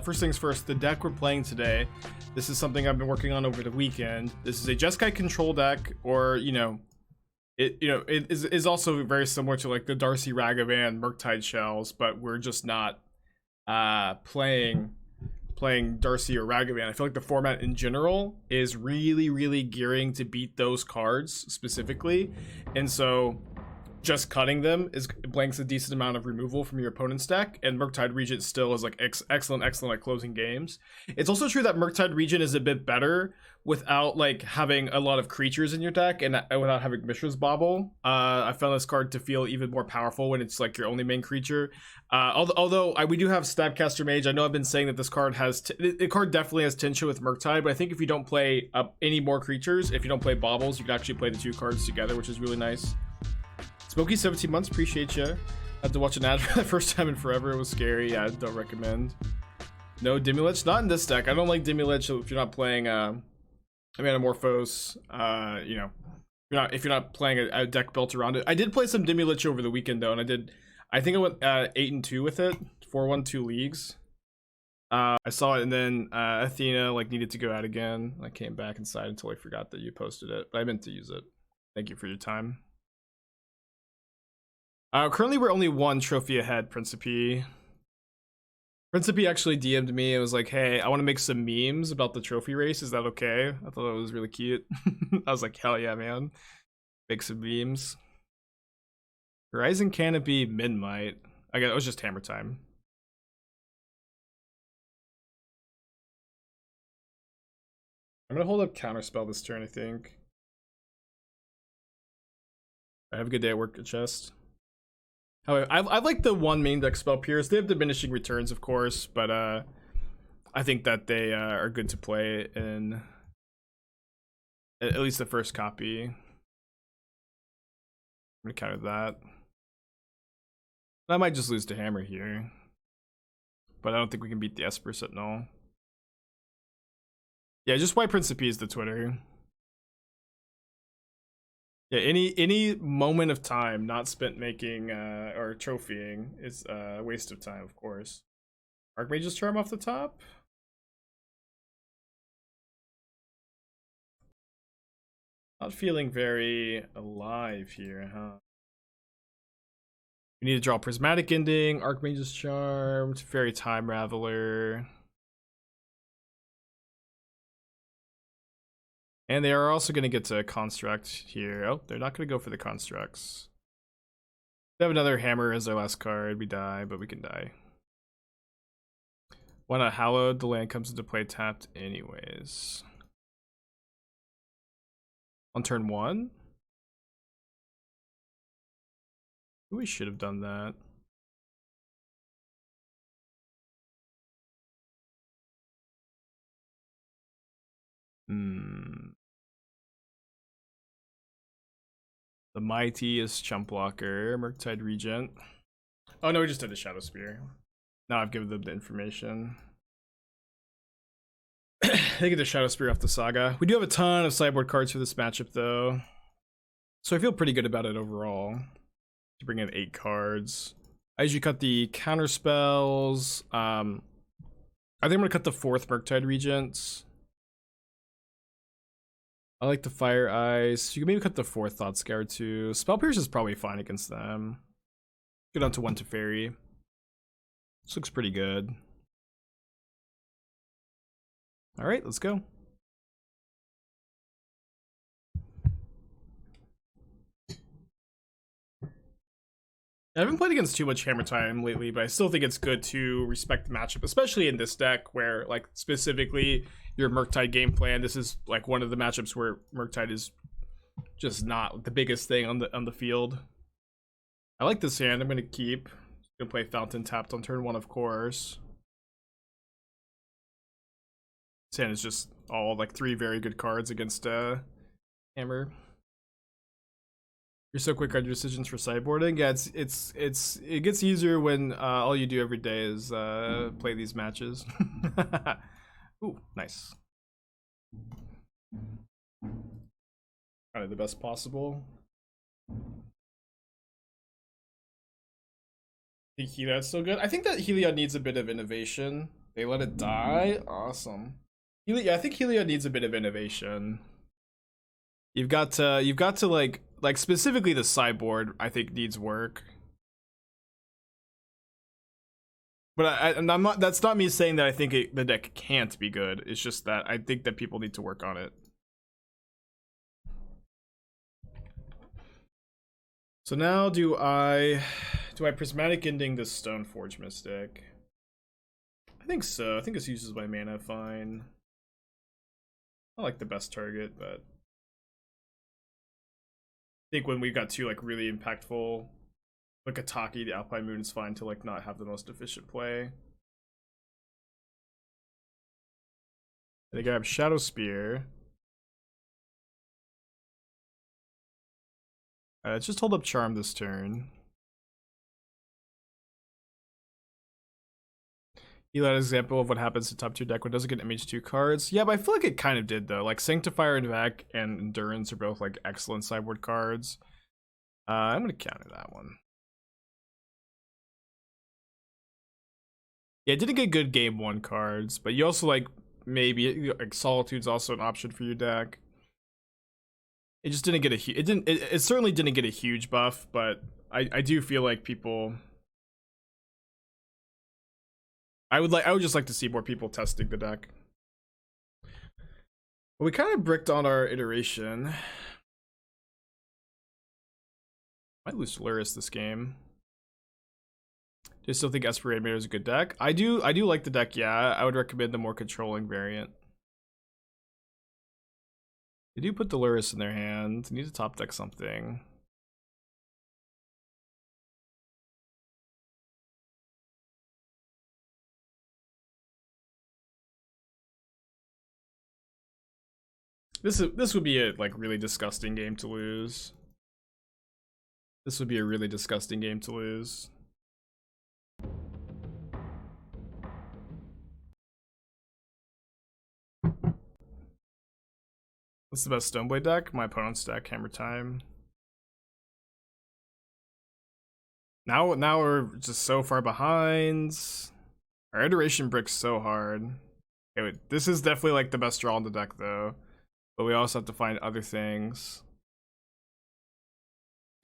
first things first, the deck we're playing today, this is something I've been working on over the weekend. This is a Jeskai control deck, or it is also very similar to like the Darcy Ragavan Murktide shells, but we're just not playing Darcy or Ragavan. I feel like the format in general is really gearing to beat those cards specifically, and so just cutting them blanks a decent amount of removal from your opponent's deck, and Murktide Regent still is like excellent at closing games. It's also true that Murktide Regent is a bit better without like having a lot of creatures in your deck and without having Mishra's Bauble. I found this card to feel even more powerful when it's like your only main creature. Although we do have Snapcaster Mage. I know I've been saying that this card has the card definitely has tension with Murktide, but I think if you don't play any more creatures, if you don't play Baubles, you can actually play the two cards together, which is really nice. Smoky 17 months, appreciate you. Had to watch an ad for the first time in forever. It was scary. Yeah, I don't recommend. No Dimulich, not in this deck. I don't like Dimulich if you're not playing Metamorphose. If you're not playing a deck built around it. I did play some Dimulich over the weekend though, and I think I went 8-2 with it, 4-1-2 leagues. I saw it, and then Athena like needed to go out again. I came back inside until I forgot that you posted it, but I meant to use it. Thank you for your time. Currently we're only one trophy ahead, Principe. Principe actually DM'd me and was like, hey, I want to make some memes about the trophy race. Is that okay? I thought it was really cute. I was like, hell yeah, man. Make some memes. Horizon Canopy, Min-Might. I guess it was just hammer time. I'm gonna hold up Counterspell this turn, I think. Have a good day at work at chest. However, I like the one main deck spell Pierce. They have diminishing returns, of course, but I think that they are good to play in at least the first copy. I'm gonna counter that. I might just lose to hammer here, but I don't think we can beat the Esper Sentinel. Yeah, just why Principe is the Twitter. Yeah, any moment of time not spent making or trophying is a waste of time, of course. Archmage's Charm off the top. Not feeling very alive here, huh? We need to draw Prismatic Ending, Archmage's Charm, Teferi Time Raveler. And they are also going to get to Construct here. Oh, they're not going to go for the Constructs. They have another Hammer as their last card. We die, but we can die. Why not Hallowed? The land comes into play tapped anyways. On turn 1? We should have done that. The mightiest chump blocker, Murktide Regent. Oh no, we just did the Shadow Spear. Now I've given them the information. They get the Shadow Spear off the Saga. We do have a ton of sideboard cards for this matchup though, so I feel pretty good about it overall. To bring in 8 cards. I usually cut the counter spells. I think I'm gonna cut the 4th Murktide Regents. I like the Fire Ice. You can maybe cut the 4th Thought Scour too. Spell Pierce is probably fine against them. Go down to 1 Teferi. This looks pretty good. Alright, let's go. I haven't played against too much Hammer Time lately, but I still think it's good to respect the matchup, especially in this deck where, like, specifically your Murktide game plan. This is like one of the matchups where Murktide is just not the biggest thing on the field. I like this hand. I'm gonna keep. Gonna play Fountain tapped on turn 1, of course. This hand is just all like 3 very good cards against Hammer. You're so quick on your decisions for sideboarding. Yeah, it gets easier when all you do every day is play these matches. Ooh, nice. Kind of the best possible. I think Heliod's still good. I think that Heliod needs a bit of innovation. They let it die? Awesome. Yeah, I think Helia needs a bit of innovation. You've got to like specifically the sideboard I think needs work. But and I'm not, that's not me saying that I think the deck can't be good. It's just that I think that people need to work on it. So now do I Prismatic Ending this Stoneforge Mystic? I think so. I think this uses my mana fine. Not like the best target, but I think when we've got two like really impactful, like Kataki, the Alpine Moon is fine to like not have the most efficient play. I think I have Shadow Spear. Let's just hold up Charm this turn. You let an example of what happens to top tier deck when it doesn't get MH2 cards. Yeah, but I feel like it kind of did though. Like Sanctifier and Vac and Endurance are both like excellent sideboard cards. I'm gonna counter that one. Yeah, it didn't get good game 1 cards, but you also like maybe like Solitude's also an option for your deck. It just didn't get it certainly didn't get a huge buff, but I do feel like people I would just like to see more people testing the deck. Well, we kind of bricked on our iteration. Might lose Luris this game. Do you still think Esper Reanimator is a good deck? I do like the deck, yeah. I would recommend the more controlling variant. They do put Luris in their hand. They need to top deck something. This would be a like really disgusting game to lose. This would be a really disgusting game to lose. What's the best Stoneblade deck? My opponent's deck, Hammer Time. Now we're just so far behind. Our iteration bricks so hard. Okay, wait, this is definitely like the best draw on the deck though. But we also have to find other things.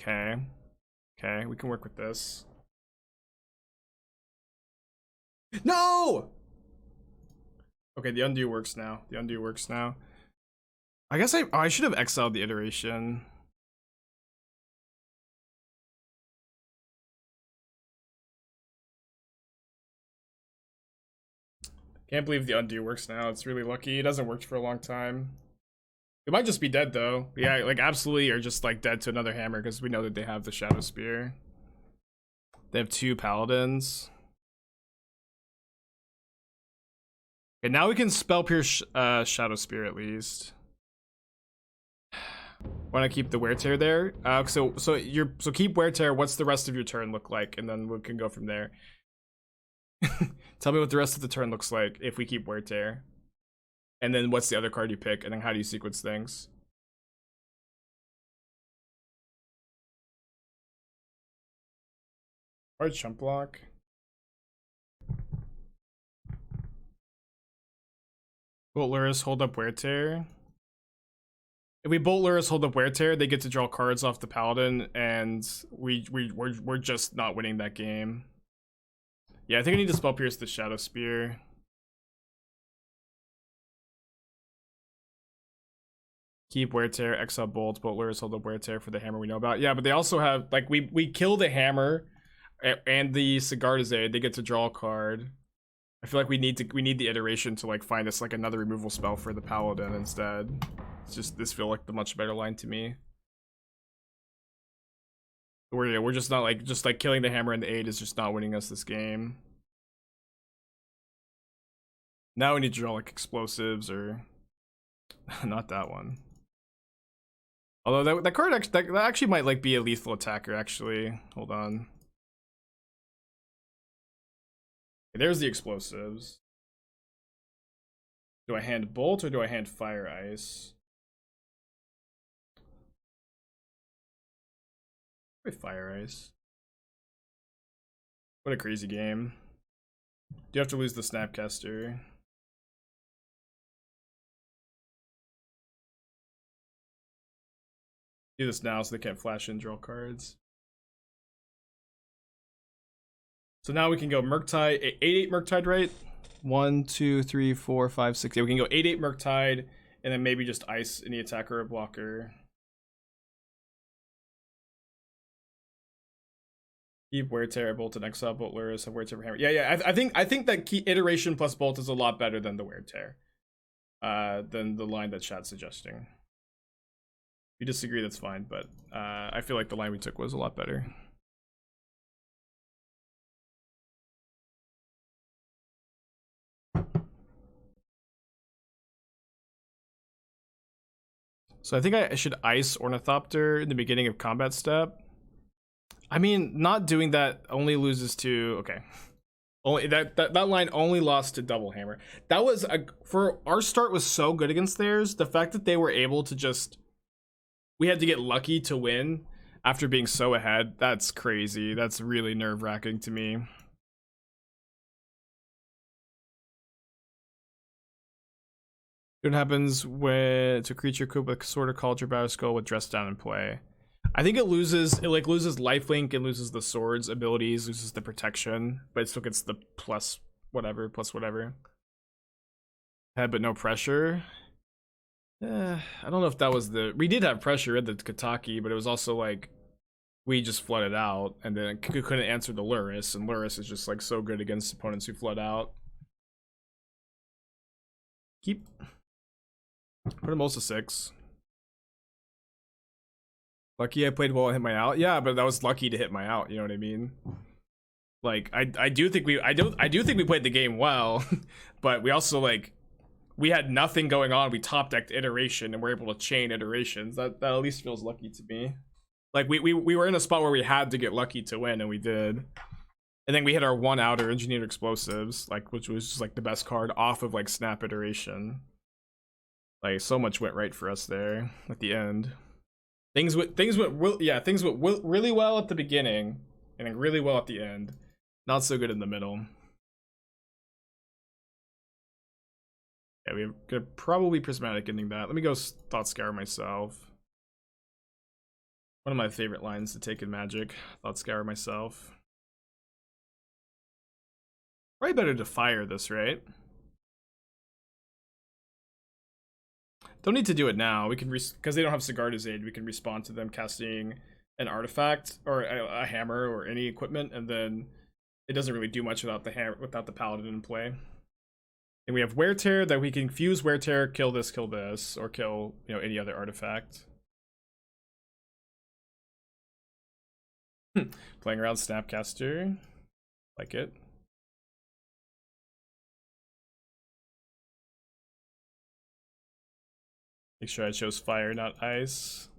Okay. Okay, we can work with this. No! Okay, the undo works now. The undo works now. I guess I should have exiled the iteration. Can't believe the undo works now. It's really lucky. It hasn't worked for a long time. It might just be dead though. Yeah, like absolutely are just like dead to another hammer because we know that they have the Shadow Spear. They have 2 paladins. Okay, now we can spell pierce Shadow Spear at least. Want to keep the Wear Tear there? So keep Wear Tear. What's the rest of your turn look like? And then we can go from there. Tell me what the rest of the turn looks like if we keep Wear Tear. And then what's the other card you pick? And then how do you sequence things? Hard Chump Block. Bolt Luris, hold up Wear Tear. If we Bolt Luris, hold up Wear Tear, they get to draw cards off the Paladin, and we're just not winning that game. Yeah, I think I need to spell pierce the Shadow Spear. Keep Wear Tear, exile Bolt, Bolt Luris, hold up Wear Tear for the hammer we know about. Yeah, but they also have like we kill the hammer and the Sigarda's. They get to draw a card. I feel like we need the iteration to like find us like another removal spell for the Paladin instead. It's just this feel like the much better line to me. We're just not like killing the hammer and the aid is just not winning us this game. Now we need to draw like explosives or not that one. Although that card that actually might like be a lethal attacker actually. Hold on. Okay, there's the explosives. Do I hand Bolt or do I hand Fire Ice? With Fire Ice. What a crazy game. Do you have to lose the Snapcaster? Do this now so they can't flash and draw cards. So now we can go Murktide, 8/8 Murktide, right? 1, 2, 3, 4, 5, 6. Yeah, we can go 8/8 Murktide, and then maybe just ice any attacker or blocker. Keep Wear Tear, Bolt and Exile, Bolt Lurus, have Wear Tear Hammer. Yeah. I think that key iteration plus Bolt is a lot better than the Wear Tear. Than the line that chat's suggesting. If you disagree, that's fine, but I feel like the line we took was a lot better. So I think I should ice Ornithopter in the beginning of combat step. I mean, not doing that only loses to, okay. Only that line only lost to Double Hammer. That was for our start was so good against theirs. The fact that they were able to just, we had to get lucky to win after being so ahead. That's crazy. That's really nerve-wracking to me. What happens when it's a creature equipped with Sword of Culture, Battle Skull with Dress Down in play? I think it loses lifelink and loses the sword's abilities, loses the protection, but it still gets the plus whatever. Head but no pressure. I don't know if that was we did have pressure at the Kataki, but it was also like we just flooded out and then couldn't answer the Lurus, and Lurus is just like so good against opponents who flood out. Keep put him also 6. Lucky I played well and hit my out. Yeah, but that was lucky to hit my out, you know what I mean? Like I do think we played the game well, but we also like we had nothing going on. We top decked iteration and we're able to chain iterations. That at least feels lucky to me. Like we were in a spot where we had to get lucky to win, and we did. And then we hit our 1 outer Engineered Explosives, like which was just like the best card off of like Snap Iteration. Like so much went right for us there at the end. Things went really well at the beginning and then really well at the end. Not so good in the middle. Yeah, we're gonna probably Prismatic Ending that. Let me go Thought Scour myself. One of my favorite lines to take in Magic. Thought Scour myself. Probably better to fire this, right? Don't need to do it now. We can because they don't have Sigarda's Aid. We can respond to them casting an artifact or a hammer or any equipment, and then it doesn't really do much without the hammer, without the paladin in play. And we have Wear Tear that we can fuse Wear Tear, kill this, or kill any other artifact. Playing around Snapcaster, like it. Make sure I chose fire, not ice.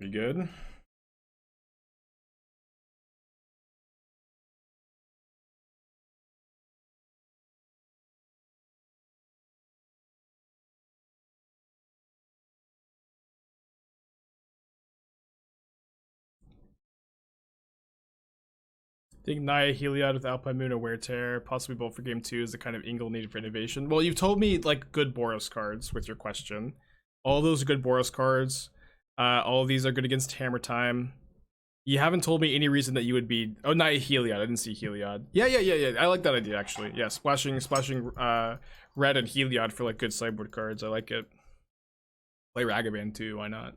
Pretty good. I think Naya Heliod with Alpine Moon or Wear Tear, possibly both for game 2, is the kind of Ingle needed for innovation. Well, you've told me like good Boros cards with your question. All those are good Boros cards. All of these are good against Hammer Time. You haven't told me any reason that you would be. Oh, Naya Heliod. I didn't see Heliod. Yeah. I like that idea actually. Yeah, splashing red and Heliod for like good sideboard cards. I like it. Play Ragavan too. Why not?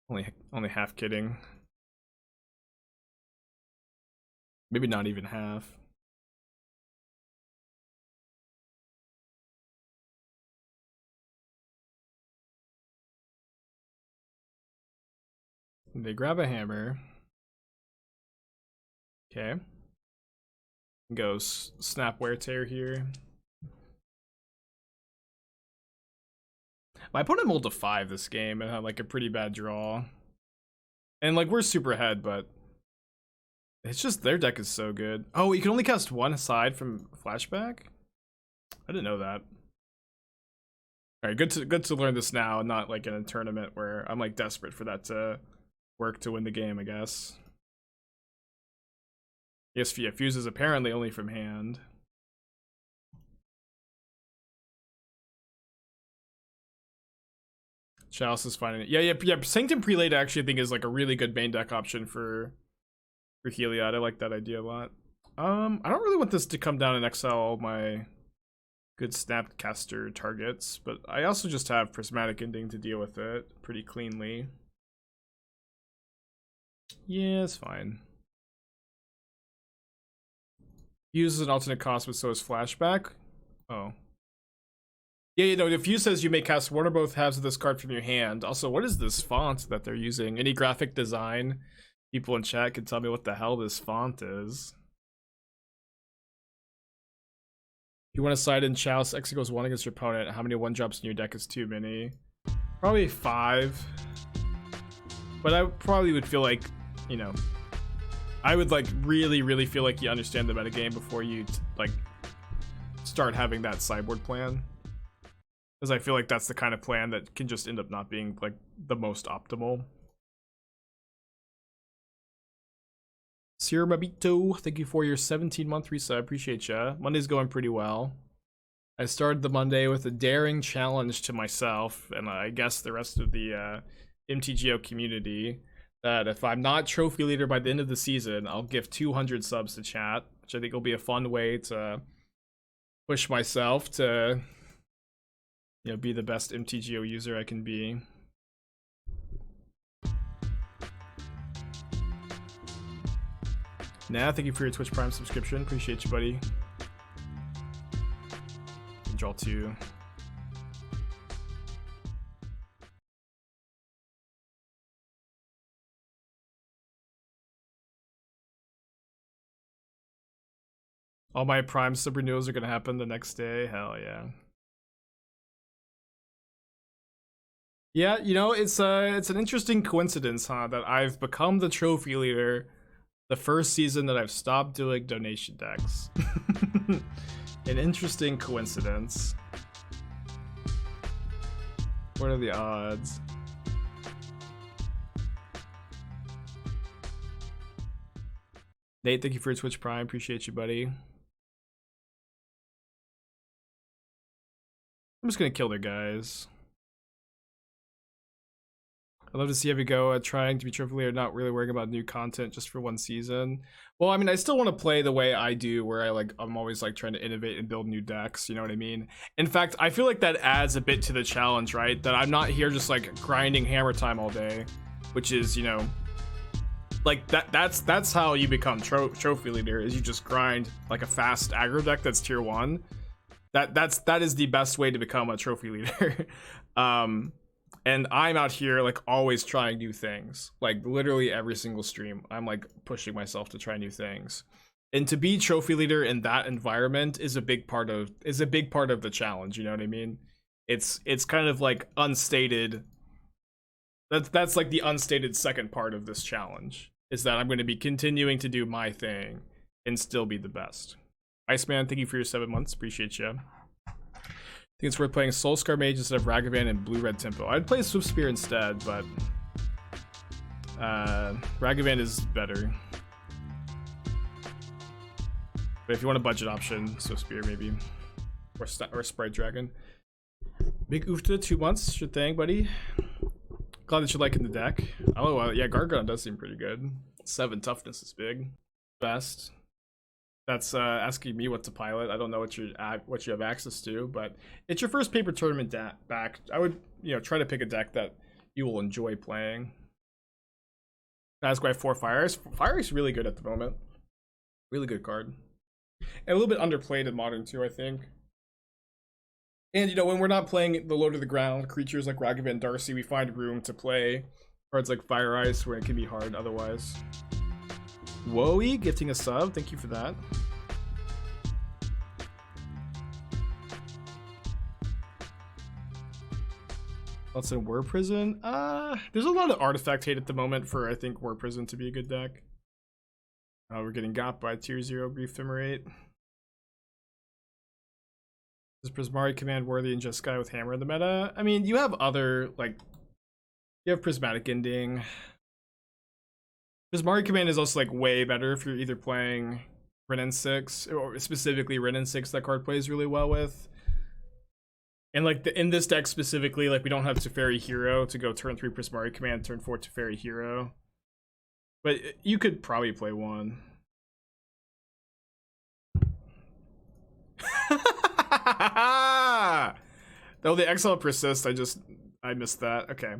Only half kidding. Maybe not even half. They grab a hammer. Okay. Go Snap Wear Tear here. My opponent mulled to 5 this game and had like a pretty bad draw. And like we're super ahead, but it's just their deck is so good. Oh, you can only cast one aside from Flashback? I didn't know that. All right, good to learn this now, not like in a tournament where I'm like desperate for that to work to win the game, I guess. Yes, yeah, fuse is apparently only from hand. Chalice is finding it. Yeah. Sanctum Prelate actually I think is like a really good main deck option for Heliod. I like that idea a lot. I don't really want this to come down and exile all my good Snapcaster targets, but I also just have Prismatic Ending to deal with it pretty cleanly. Yeah, it's fine. Uses an alternate cost, but so is Flashback. Oh. Yeah, you know, if you says you may cast one or both halves of this card from your hand. Also, what is this font that they're using? Any graphic design people in chat can tell me what the hell this font is. If you want to side in Chalice, X equals 1 against your opponent, how many 1-drops in your deck is too many? Probably 5. But I probably would feel like, you know, I would like really feel like you understand the metagame before you like start having that sideboard plan. Because I feel like that's the kind of plan that can just end up not being like the most optimal. Sir Mabito, thank you for your 17-month resub. I appreciate ya. Monday's going pretty well. I started the Monday with a daring challenge to myself, and I guess the rest of the MTGO community, that if I'm not trophy leader by the end of the season, I'll give 200 subs to chat, which I think will be a fun way to push myself to, you know, be the best MTGO user I can be. Nah, thank you for your Twitch Prime subscription. Appreciate you, buddy. Draw 2. All my Prime sub renewals are gonna happen the next day. Hell yeah. Yeah, you know, it's an interesting coincidence, huh, that I've become the trophy leader the first season that I've stopped doing donation decks. An interesting coincidence. What are the odds? Nate, thank you for your Twitch Prime. Appreciate you, buddy. I'm just gonna kill their guys. I'd love to see every go at trying to be trophy leader, not really worrying about new content just for one season. Well, I mean, I still want to play the way I do, where I'm always like trying to innovate and build new decks, you know what I mean? In fact, I feel like that adds a bit to the challenge, right? That I'm not here just like grinding hammer time all day, which is, you know, like that's how you become trophy leader, is you just grind like a fast aggro deck that's tier 1. That is the best way to become a trophy leader. And I'm out here like always trying new things. Like literally every single stream, I'm like pushing myself to try new things. And to be trophy leader in that environment is a big part of the challenge, you know what I mean? It's kind of like unstated. That's like the unstated second part of this challenge, is that I'm going to be continuing to do my thing and still be the best. Iceman, thank you for your 7 months. Appreciate you. I think it's worth playing Soulscar Mage instead of Ragavan and Blue-Red Tempo. I'd play Swift Spear instead, but Ragavan is better. But if you want a budget option, Swift Spear maybe, or Sprite Dragon. Big oof to 2 months, sure thing, buddy. Glad that you're liking the deck. Oh, yeah, Gargadon does seem pretty good. 7 toughness is big. Best. That's asking me what to pilot. I don't know what you have access to, but it's your first paper tournament back. I would, you know, try to pick a deck that you will enjoy playing. That's why 4 Fire Ice. Fire Ice is really good at the moment. Really good card. And a little bit underplayed in Modern too, I think. And you know, when we're not playing the low to the ground creatures like Ragavan Darcy, we find room to play cards like Fire Ice where it can be hard otherwise. Woey gifting a sub, thank you for that. What's in War Prison? There's a lot of artifact hate at the moment for, I think, War Prison to be a good deck. We're getting got by tier 0 Grief Ephemerate. Is Prismari command worthy in jeskai with hammer in the meta? I mean, you have other, like, you have Prismatic Ending. Prismari command is also like way better if you're either playing Renin 6 or specifically Renin 6 that card plays really well with. And like in this deck specifically, like we don't have Teferi Hero to go turn 3 Prismari command, turn 4 Teferi Hero. But you could probably play one. Oh, the Exile Persist, I missed that. Okay.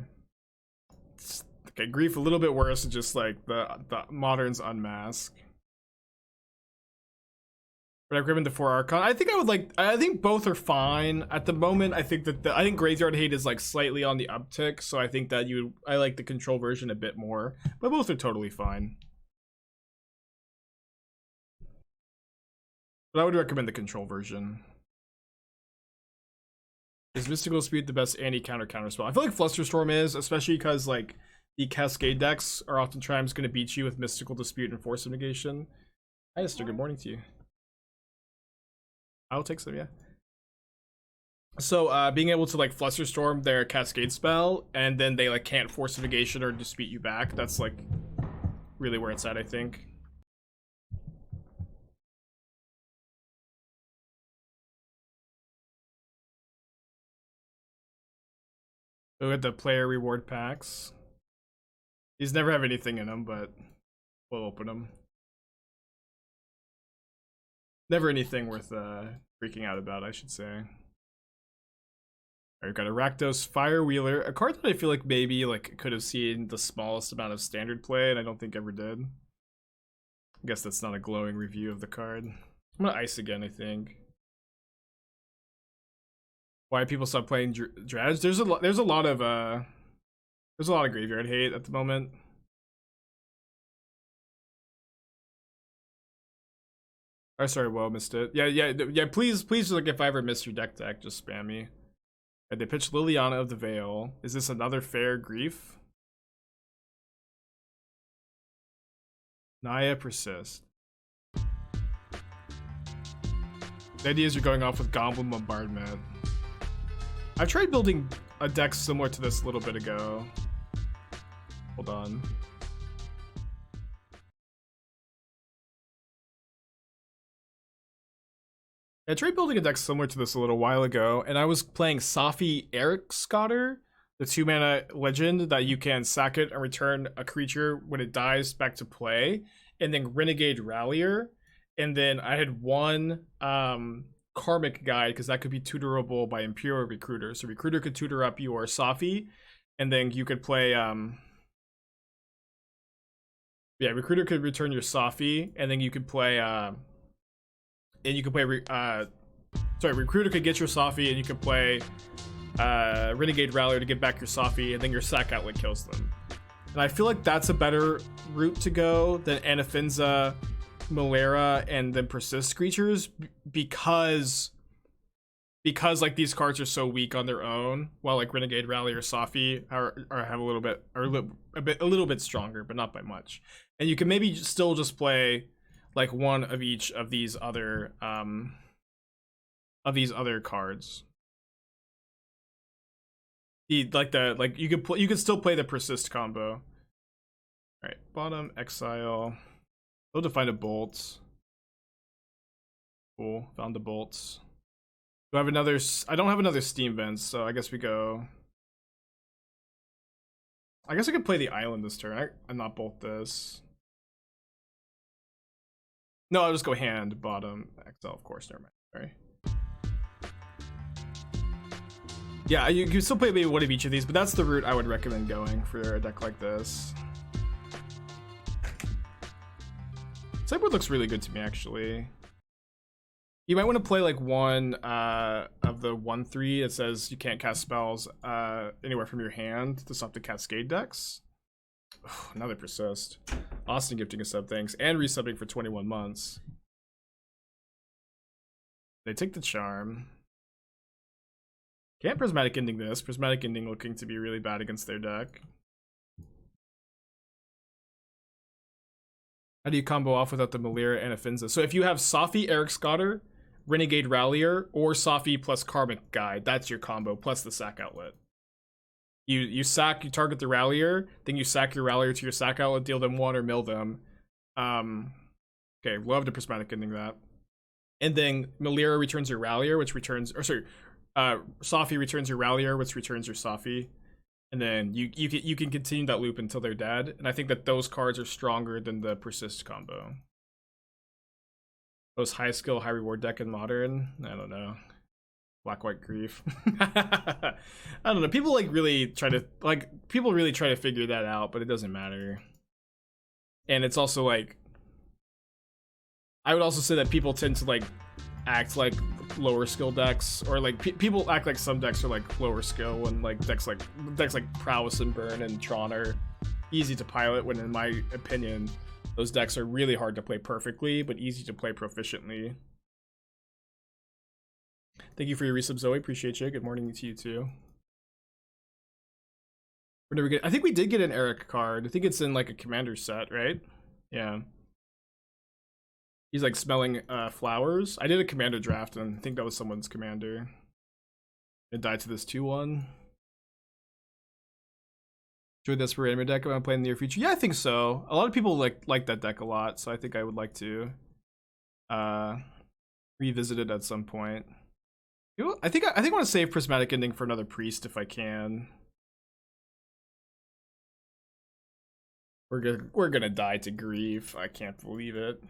Okay, Grief a little bit worse, just like the Moderns Unmask. But I recommend the 4 Archon. I think both are fine. At the moment, I think Graveyard Hate is like slightly on the uptick, so I think that I like the control version a bit more. But both are totally fine. But I would recommend the control version. Is Mystical Dispute the best anti-counter spell? I feel like Flusterstorm is, especially because like the Cascade decks are oftentimes going to beat you with Mystical Dispute and Force of Negation. Hi Esther, good morning to you. I'll take some, yeah. So being able to like Flusterstorm their Cascade spell and then they like can't Force of Negation or dispute you back, that's like really where it's at, I think. Look at the player reward packs. These never have anything in them, but we'll open them. Never anything worth freaking out about, I should say. Alright, we've got a Rakdos Firewheeler, a card that I feel like maybe like could have seen the smallest amount of standard play, and I don't think ever did. I guess that's not a glowing review of the card. I'm gonna ice again, I think. Why people stop playing Dredge? There's a lot of Graveyard Hate at the moment. Oh, sorry, well, missed it. Yeah. Please, like if I ever miss your deck, just spam me. And they pitched Liliana of the Veil. Is this another fair Grief? Naya Persist. The idea is you're going off with Goblin Bombardment. I tried building a deck similar to this a little bit ago. Hold on. I tried building a deck similar to this a little while ago, and I was playing Safi Erikscotter, the 2-mana legend that you can sack it and return a creature when it dies back to play, and then Renegade Rallier, and then I had one Karmic Guide, because that could be tutorable by Imperial Recruiter. So Recruiter could tutor up your Safi, and then you could play Recruiter could return your Safi, and then you could play Recruiter could get your Safi, and you could play Renegade Rallier to get back your Safi, and then your sack outlet kills them. And I feel like that's a better route to go than Anafinza, Malera, and then Persist creatures, because like these cards are so weak on their own, while like Renegade Rally or Safi are a little bit stronger, but not by much. And you can maybe still just play like one of each of these other cards. You could still play the Persist combo. All right, bottom exile. Able to find a bolt. Cool, found the bolts. Do I have another? I don't have another Steam Vents, so I guess we go. I guess I could play the island this turn. I'm not bolt this. No, I'll just go hand, bottom, exile, of course, never mind. Sorry. Yeah, you can still play maybe one of each of these, but that's the route I would recommend going for a deck like this. Sideboard looks really good to me, actually. You might want to play like one of the 1/3 that says you can't cast spells anywhere from your hand to stop the Cascade decks. Oh, another Persist. Austin gifting a sub, thanks. And resubbing for 21 months. They take the Charm. Can't Prismatic Ending this. Prismatic Ending looking to be really bad against their deck. How do you combo off without the Malera and Afinza? So if you have Safi Erikscotter, Renegade Rallier, or Safi plus Karmic Guide. That's your combo, plus the sack outlet. You target the Rallier, then you sack your Rallier to your sack outlet, deal them 1 or mill them. Okay, love to Prismatic Ending that. And then Melira returns your Rallier, which returns, or sorry, Safi returns your Rallier, which returns your Safi. And then you can continue that loop until they're dead. And I think that those cards are stronger than the Persist combo. Most high skill, high reward deck in Modern? I don't know. Black White Grief. I don't know. People really try to figure that out, but it doesn't matter. And it's also like, I would also say that people tend to act like lower skill decks, or people act like some decks are lower skill, when decks like Prowess and Burn and Tron are easy to pilot, when in my opinion those decks are really hard to play perfectly but easy to play proficiently. Thank you for your resub, Zoe. Appreciate you. Good morning to you too. I think we did get an Eric card. I think it's in a commander set, right? Yeah. He's smelling flowers. I did a commander draft and I think that was someone's commander. It died to this 2/1. Enjoy this for Random deck. Am I playing in the near future? Yeah, I think so. A lot of people like that deck a lot, so I think I would like to revisit it at some point. I think I want to save Prismatic Ending for another priest if I can. We're gonna die to grief. I can't believe it.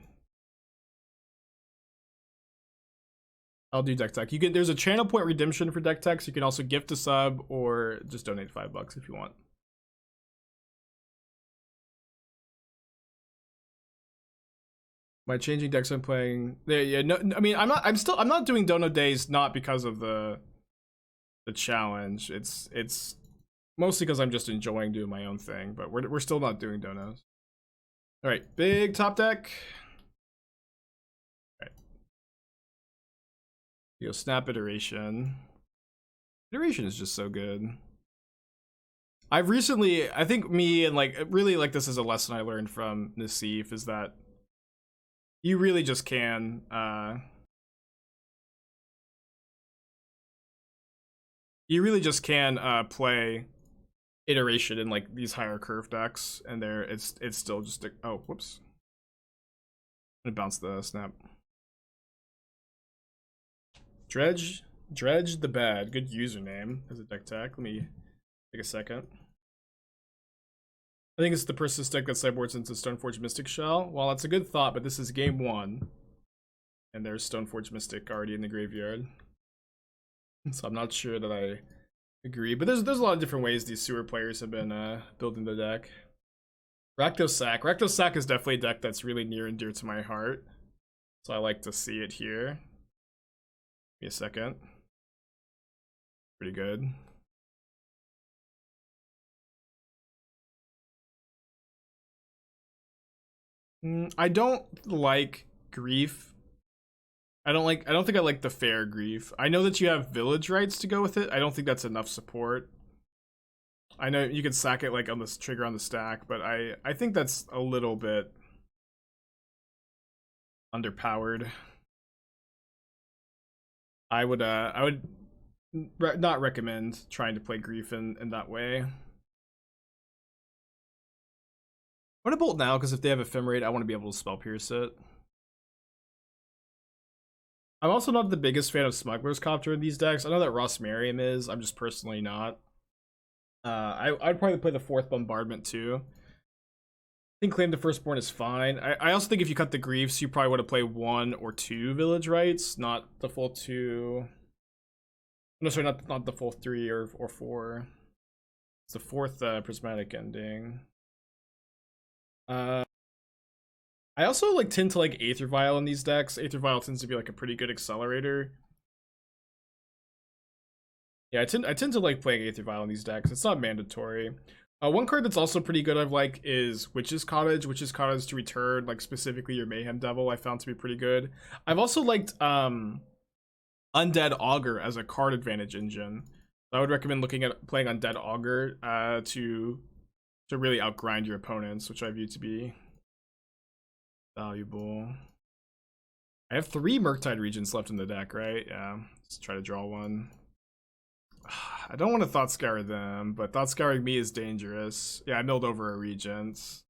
I'll do deck tech. There's a channel point redemption for deck techs. You can also gift a sub or just donate $5 if you want. My changing decks I'm playing. Yeah, no, I mean I'm not doing dono days, not because of the challenge. It's mostly because I'm just enjoying doing my own thing, but we're still not doing donos. All right, big top deck. Snap Iteration. Iteration is just so good. I've recently, I think me and really this is a lesson I learned from Nassif, is that you really just can play Iteration in these higher curve decks, and it's still just oh whoops. I'm gonna bounce the snap. Dredge the Bad. Good username as a deck tech. Let me take a second. I think it's the Persist deck that sideboards into Stoneforge Mystic Shell. Well, that's a good thought, but this is game 1. And there's Stoneforge Mystic already in the graveyard. So I'm not sure that I agree. But there's a lot of different ways these sewer players have been building the deck. Rakdos Sack. Rakdos Sack is definitely a deck that's really near and dear to my heart. So I like to see it here. Give me a second. Pretty good. I don't like Grief. I don't think I like the fair Grief. I know that you have village rights to go with it. I don't think that's enough support. I know you can sack it on this trigger on the stack, but I think that's a little bit underpowered. I would not recommend trying to play Grief in that way. I want to bolt now because if they have Ephemerate, I want to be able to Spell Pierce it. I'm also not the biggest fan of Smuggler's Copter in these decks. I know that Ross Merriam is. I'm just personally not. I'd probably play the 4th Bombardment too. I think Claim the Firstborn is fine. I also think if you cut the Griefs, you probably want to play 1 or 2 Village Rights, not the full 2. No, sorry, not the full 3 or 4. It's the 4th Prismatic Ending. I also tend to like Aether Vial in these decks. Aether Vial tends to be a pretty good accelerator. Yeah, I tend to like playing Aether Vial in these decks. It's not mandatory. One card that's also pretty good I've liked is Witch's Cottage. Witch's Cottage to return, specifically your Mayhem Devil, I found to be pretty good. I've also liked Undead Augur as a card advantage engine. I would recommend looking at playing Undead Augur to really outgrind your opponents, which I view to be valuable. I have 3 Murktide Regents left in the deck, right? Yeah, let's try to draw one. I don't want to Thought Scour them, but Thought Scouring me is dangerous. Yeah, I milled over a Regent.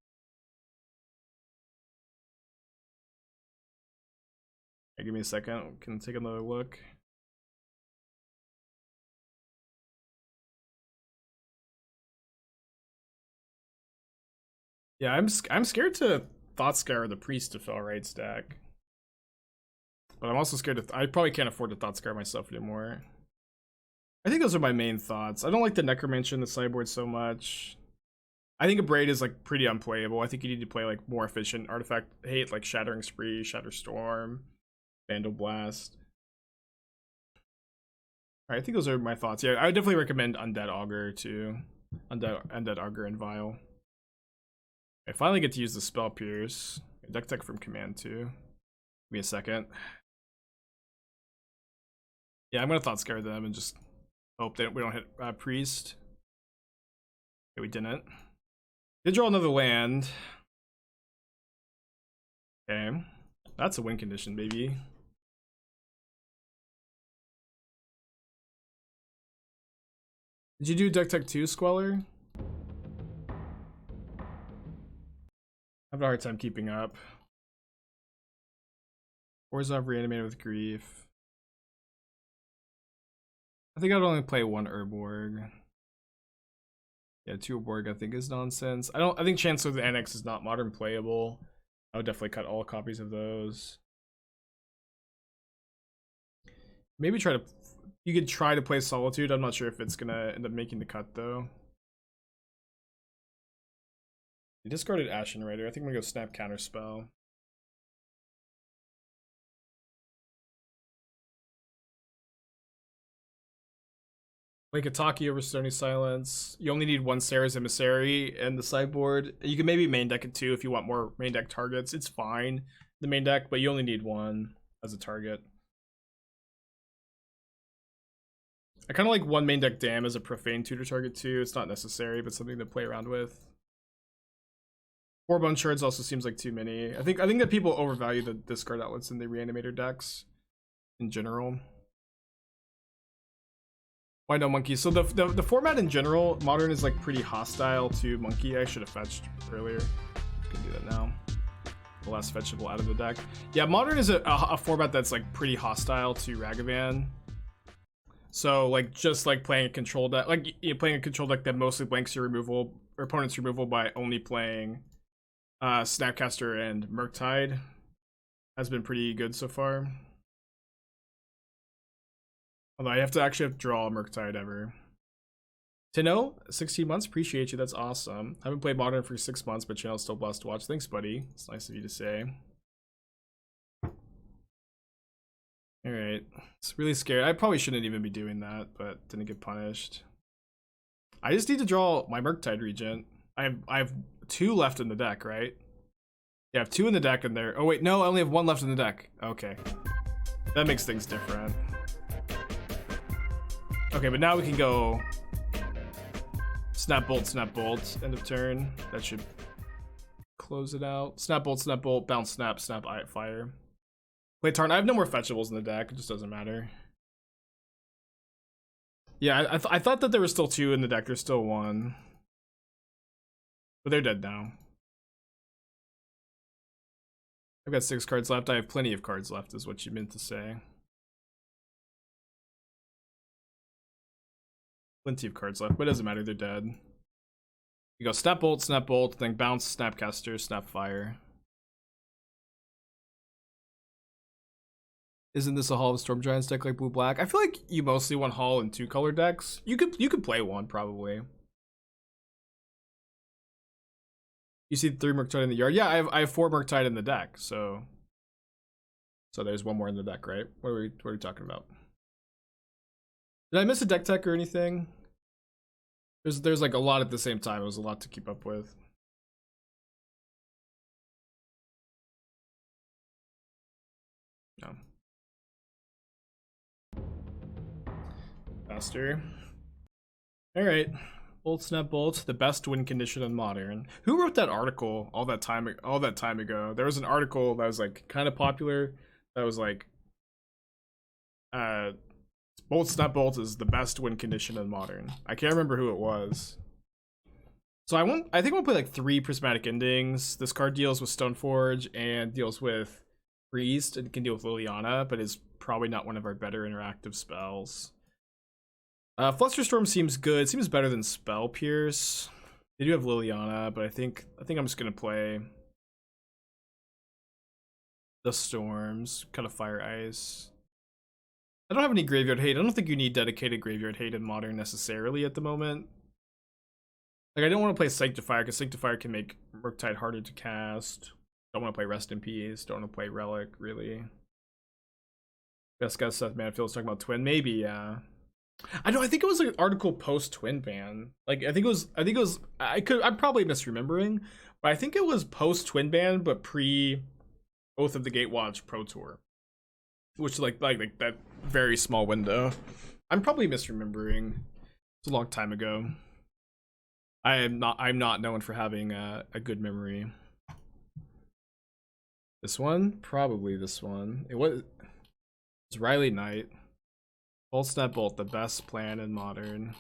Hey, give me a second, can take another look. Yeah, I'm scared to Thought Scour the Priest to Fell Right stack. But I'm also scared I probably can't afford to Thought Scour myself anymore. I think those are my main thoughts. I don't like the Necromancer in the sideboard so much. I think a Braid is like pretty unplayable. I think you need to play like more efficient artifact hate, like Shattering Spree, Shatterstorm, Vandal Blast. Alright, I think those are my thoughts. Yeah, I would definitely recommend Undead Augur too. Undead Augur and Vial. I finally get to use the Spell Pierce. Deck tech from command too. Give me a second. Yeah, I'm gonna Thought Scour them and just hope that we don't hit Priest. Okay, we didn't. Did draw another land. Okay, that's a win condition, baby. Did you do deck tech 2, Squeller? I have a hard time keeping up. Orzhov reanimated with grief. I think I'd only play 1 Urborg. Yeah, 2 Urborg I think is nonsense. I think Chancellor of the Annex is not modern playable. I would definitely cut all copies of those. Maybe you could try to play Solitude. I'm not sure if it's gonna end up making the cut though. You discarded Ashen Rider. I think I'm gonna go snap Counterspell. Play Kataki over Stony Silence. You only need 1 Sarah's Emissary in the sideboard. You can maybe main deck it too if you want more main deck targets. It's fine, the main deck, but you only need 1 as a target. I kind of like 1 main deck Dam as a profane tutor target too. It's not necessary, but something to play around with. 4 Bone Shards also seems like too many. I think that people overvalue the discard outlets in the Reanimator decks in general. Why no Monkey? So the format in general, Modern is like pretty hostile to Monkey. I should have fetched earlier. Can do that now. The last fetchable out of the deck. Yeah, Modern is a format that's like pretty hostile to Ragavan. So like just like playing a control deck, like you're playing a control deck that mostly blanks your removal or opponent's removal by only playing Snapcaster and Murktide has been pretty good so far. Although I have to draw a Murktide ever. Tino, 16 months, appreciate you, that's awesome. I haven't played Modern for 6 months, but channel's still blessed to watch. Thanks, buddy. It's nice of you to say. Alright. It's really scared. I probably shouldn't even be doing that, but didn't get punished. I just need to draw my Murktide Regent. I have 2 left in the deck, right? Yeah, I have 2 in the deck and there. Oh wait, no, I only have 1 left in the deck. Okay. That makes things different. Okay, but now we can go Snap Bolt, end of turn. That should close it out. Snap Bolt, bounce snap, fire. Play Tarn. I have no more fetchables in the deck, it just doesn't matter. Yeah, I thought that there were still 2 in the deck, there's still 1. But they're dead now. I've got 6 cards left, I have plenty of cards left is what you meant to say. Plenty of cards left, but it doesn't matter, they're dead. You go Snap Bolt, then bounce, Snapcaster, Snap Fire. Isn't this a Hall of Storm Giants deck like blue-black? I feel like you mostly want Hall in 2-color decks. You could play one, probably. You see 3 Murktide in the yard? Yeah, I have 4 Murktide in the deck, so there's 1 more in the deck, right? What are we talking about? Did I miss a deck tech or anything? There's like a lot at the same time. It was a lot to keep up with. No. Faster. All right. Bolt Snap Bolt, the best win condition in Modern. Who wrote that article all that time ago? There was an article that was like kind of popular that was like, Bolt Snap Bolt is the best win condition in Modern. I can't remember who it was. So I think we'll play like 3 Prismatic Endings. This card deals with Stoneforge and deals with Priest and can deal with Liliana, but is probably not one of our better interactive spells. Flusterstorm seems good. Seems better than Spell Pierce. They do have Liliana, but I think I'm just gonna play the Storms, kind of Fire Ice. I don't have any Graveyard Hate. I don't think you need dedicated Graveyard Hate in Modern necessarily at the moment. Like, I don't want to play Sanctifier, because Sanctifier can make Murktide harder to cast. Don't want to play Rest in Peace. Don't want to play Relic, really. Best guess Seth Manfield's talking about Twin. Maybe, yeah. I think it was like an article post-Twin ban. Like, I'm probably misremembering, but I think it was post-Twin ban, but pre Oath of the Gatewatch Pro Tour. Which is like that very small window. I'm probably misremembering. It's a long time ago. I'm not known for having a good memory. This one? Probably this one. It's Riley Knight. Bolt Snap Bolt, the best plan in Modern.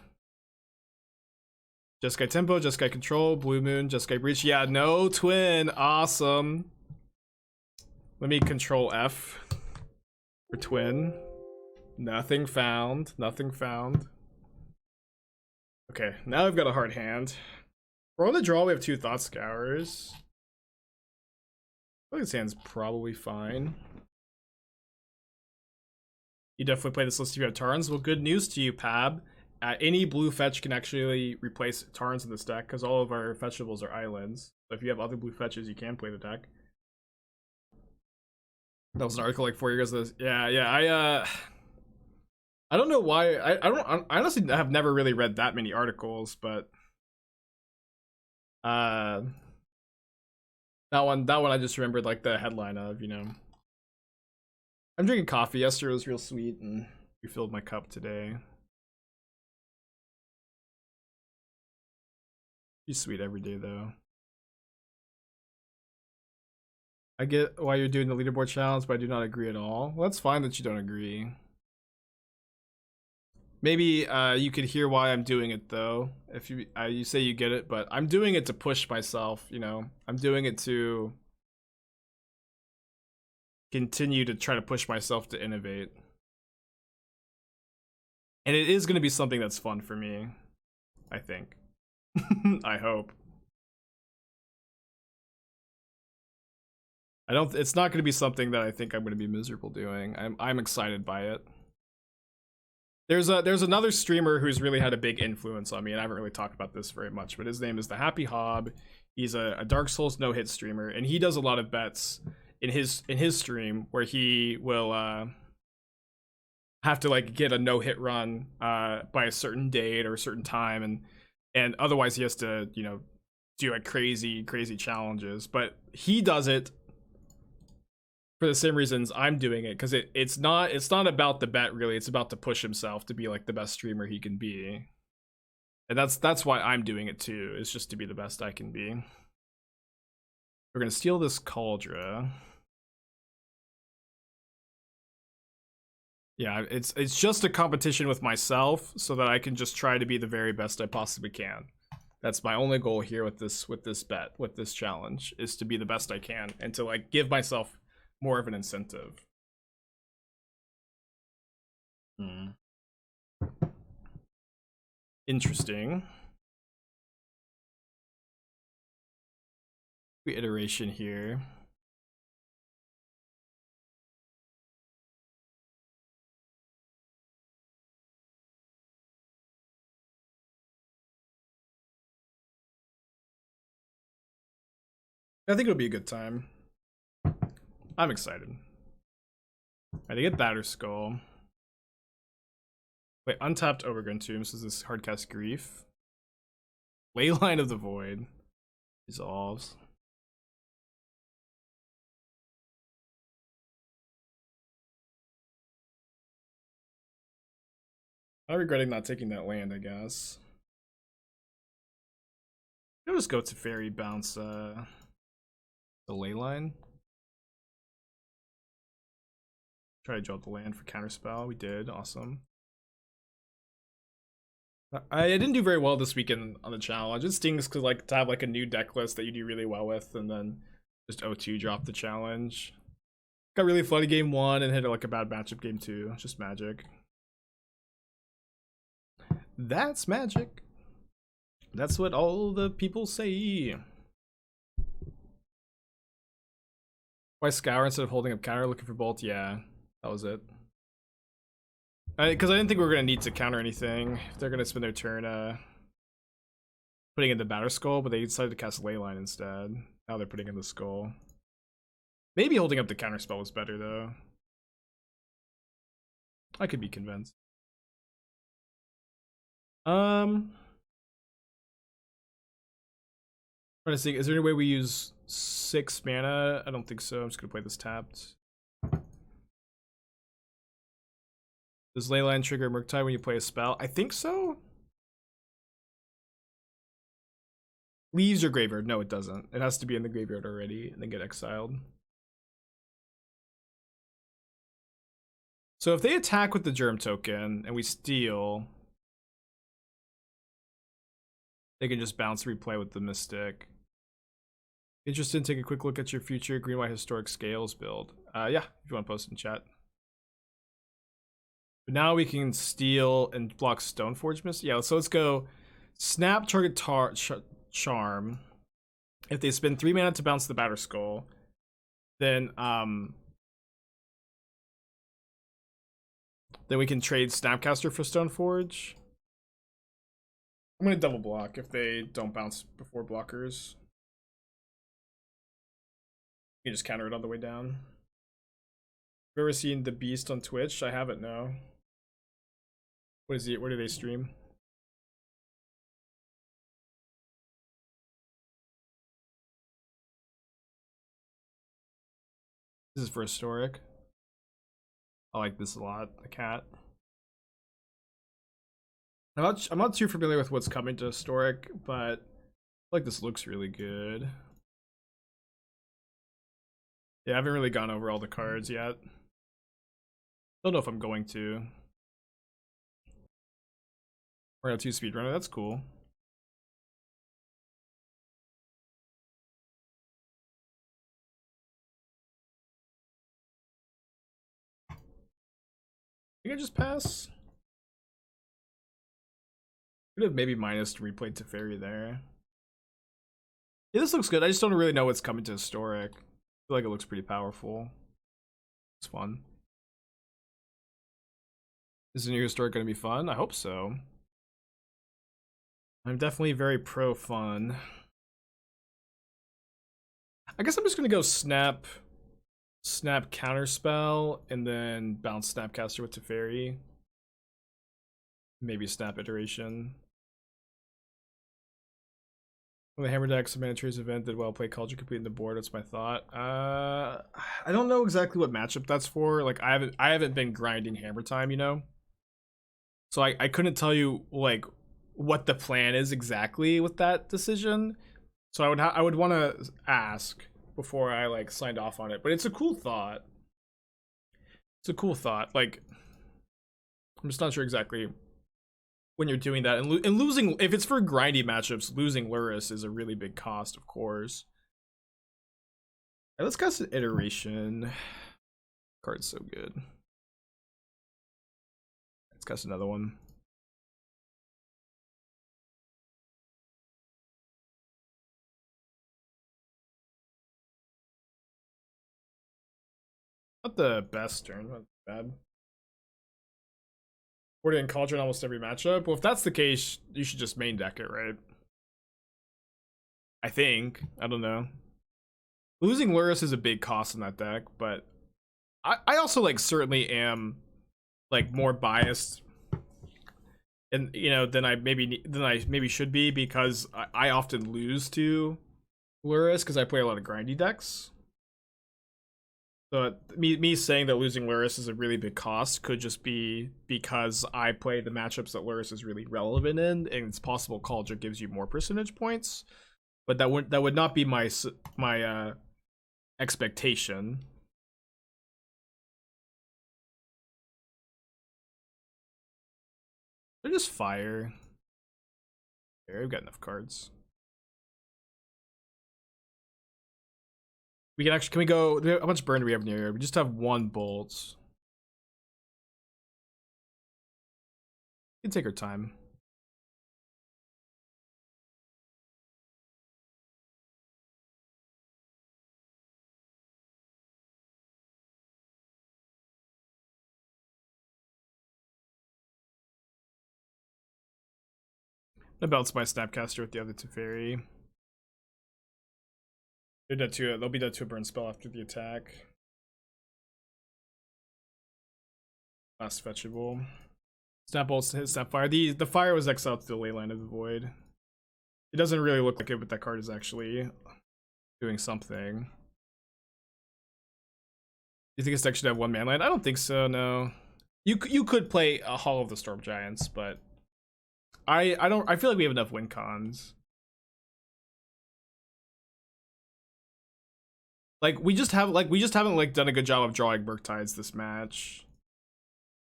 Jeskai Tempo, Jeskai Control, Blue Moon, Jeskai Breach. Yeah, no Twin. Awesome. Let me Control F for Twin. Nothing found. Nothing found. Okay, now I've got a hard hand. For on the draw, we have 2 Thought Scours. I think this hand's probably fine. You definitely play this list if you have Tarns. Well, good news to you, Pab. Any blue fetch can actually replace Tarns in this deck, because all of our fetchables are islands. So if you have other blue fetches, you can play the deck. That was an article like 4 years ago. Yeah, I don't know why. I honestly have never really read that many articles, but that one I just remembered like the headline of, you know. I'm drinking coffee. Yesterday was real sweet and refilled my cup today. She's sweet every day though. I get why you're doing the leaderboard challenge, but I do not agree at all. Well, that's fine that you don't agree. Maybe you could hear why I'm doing it though. If you say you get it, but I'm doing it to push myself, you know. I'm doing it to continue to try to push myself to innovate. And it is going to be something that's fun for me, I think. I hope. It's not going to be something that I think I'm going to be miserable doing. I'm excited by it. There's another streamer who's really had a big influence on me, and I haven't really talked about this very much, but his name is the Happy Hob. He's a Dark Souls no-hit streamer, and he does a lot of bets in his stream where he will have to like get a no-hit run by a certain date or a certain time, and otherwise he has to, you know, do like crazy challenges. But he does it for the same reasons I'm doing it, because it's not about the bet really. It's about to push himself to be like the best streamer he can be, and that's why I'm doing it too. It's just to be the best I can be. We're gonna steal this Cauldra. Yeah, it's just a competition with myself so that I can just try to be the very best I possibly can. That's my only goal here with this bet, with this challenge, is to be the best I can and to like give myself more of an incentive. Interesting. Iteration here. I think it'll be a good time. I'm excited. I get Batter Skull. Wait, untapped Raugrin Triome. So this hardcast Grief. Leyline of the Void. Dissolves. I'm regretting not taking that land, I guess. I'll just go to Teferi, bounce the Leyline. Try to draw the land for counterspell. We did. Awesome. I didn't do very well this weekend on the challenge. It stings because like to have like a new deck list that you do really well with, and then just O2 drop the challenge. Got really flooded game 1 and hit like a bad matchup game 2. Just magic. That's magic. That's what all the people say. Why Scour instead of holding up counter looking for bolt? Yeah, that was it. Because I didn't think we were going to need to counter anything. If they're going to spend their turn putting in the Batter Skull, but they decided to cast Leyline instead. Now they're putting in the Skull. Maybe holding up the Counterspell was better, though. I could be convinced. Trying to see, is there any way we use 6 mana? I don't think so. I'm just going to play this tapped. Does Leyline trigger Murktide when you play a spell? I think so. Leaves your graveyard. No, it doesn't. It has to be in the graveyard already and then get exiled. So if they attack with the Germ token and we steal, they can just bounce replay with the Mystic. Interested? Take a quick look at your future green-white historic scales build. Yeah, if you want to post in chat. But now we can steal and block Stoneforge Mist. Yeah, so let's go snap target charm. If they spend 3 mana to bounce the Batter Skull, then we can trade Snapcaster for Stoneforge. I'm gonna double block if they don't bounce before blockers. You can just counter it on the way down. Have you ever seen The Beast on Twitch? I haven't, no. What is it? Where do they stream? This is for historic. I like this a lot. The cat. I'm not too familiar with what's coming to historic, but I like this looks really good. Yeah, I haven't really gone over all the cards yet. Don't know if I'm going to. We're at 2 speedrunner. That's cool. I think I just pass. Could have maybe minus to replay Teferi there. Yeah, this looks good. I just don't really know what's coming to historic. I feel like it looks pretty powerful. It's fun. Is the new historic going to be fun? I hope so. I'm definitely very pro fun. I guess I'm just going to go snap Counterspell and then bounce Snapcaster with Teferi. Maybe snap Iteration. When the Hammer Decks Miniatures event did well, play Culture completing the board. That's my thought. I don't know exactly what matchup that's for. Like I haven't been grinding Hammer Time, you know. So I couldn't tell you like what the plan is exactly with that decision. So I would want to ask before I like signed off on it. But it's a cool thought. It's a cool thought. Like I'm just not sure exactly when you're doing that, and losing, if it's for grindy matchups, losing Lurrus is a really big cost, of course. All right, let's cast an Iteration. Card's so good. Let's cast another one. Not the best turn, not bad. We're in Cauldron almost every matchup. Well, if that's the case, you should just main deck it, right? I think. I don't know. Losing Lurrus is a big cost in that deck, but I also like certainly am like more biased, and you know, than I maybe should be, because I often lose to Lurrus because I play a lot of grindy decks. So me saying that losing Lurrus is a really big cost could just be because I play the matchups that Lurrus is really relevant in, and it's possible Cauldron gives you more percentage points, but that would not be my expectation. They're just fire. There, we've got enough cards. We can actually, can we go, how much burn do we have near? We just have 1 bolt. We can take our time. I bounce my Snapcaster with the other Teferi. They're dead to it. They'll be dead to a burn spell after the attack. Last fetchable. Snap bolts hit Snapfire. The fire was exiled to the Leyline of the Void. It doesn't really look like it, but that card is actually doing something. You think this deck should have 1 mana land? I don't think so, no. You could play a Hall of the Storm Giants, but I feel like we have enough win cons. Like we just haven't like done a good job of drawing Murktides this match.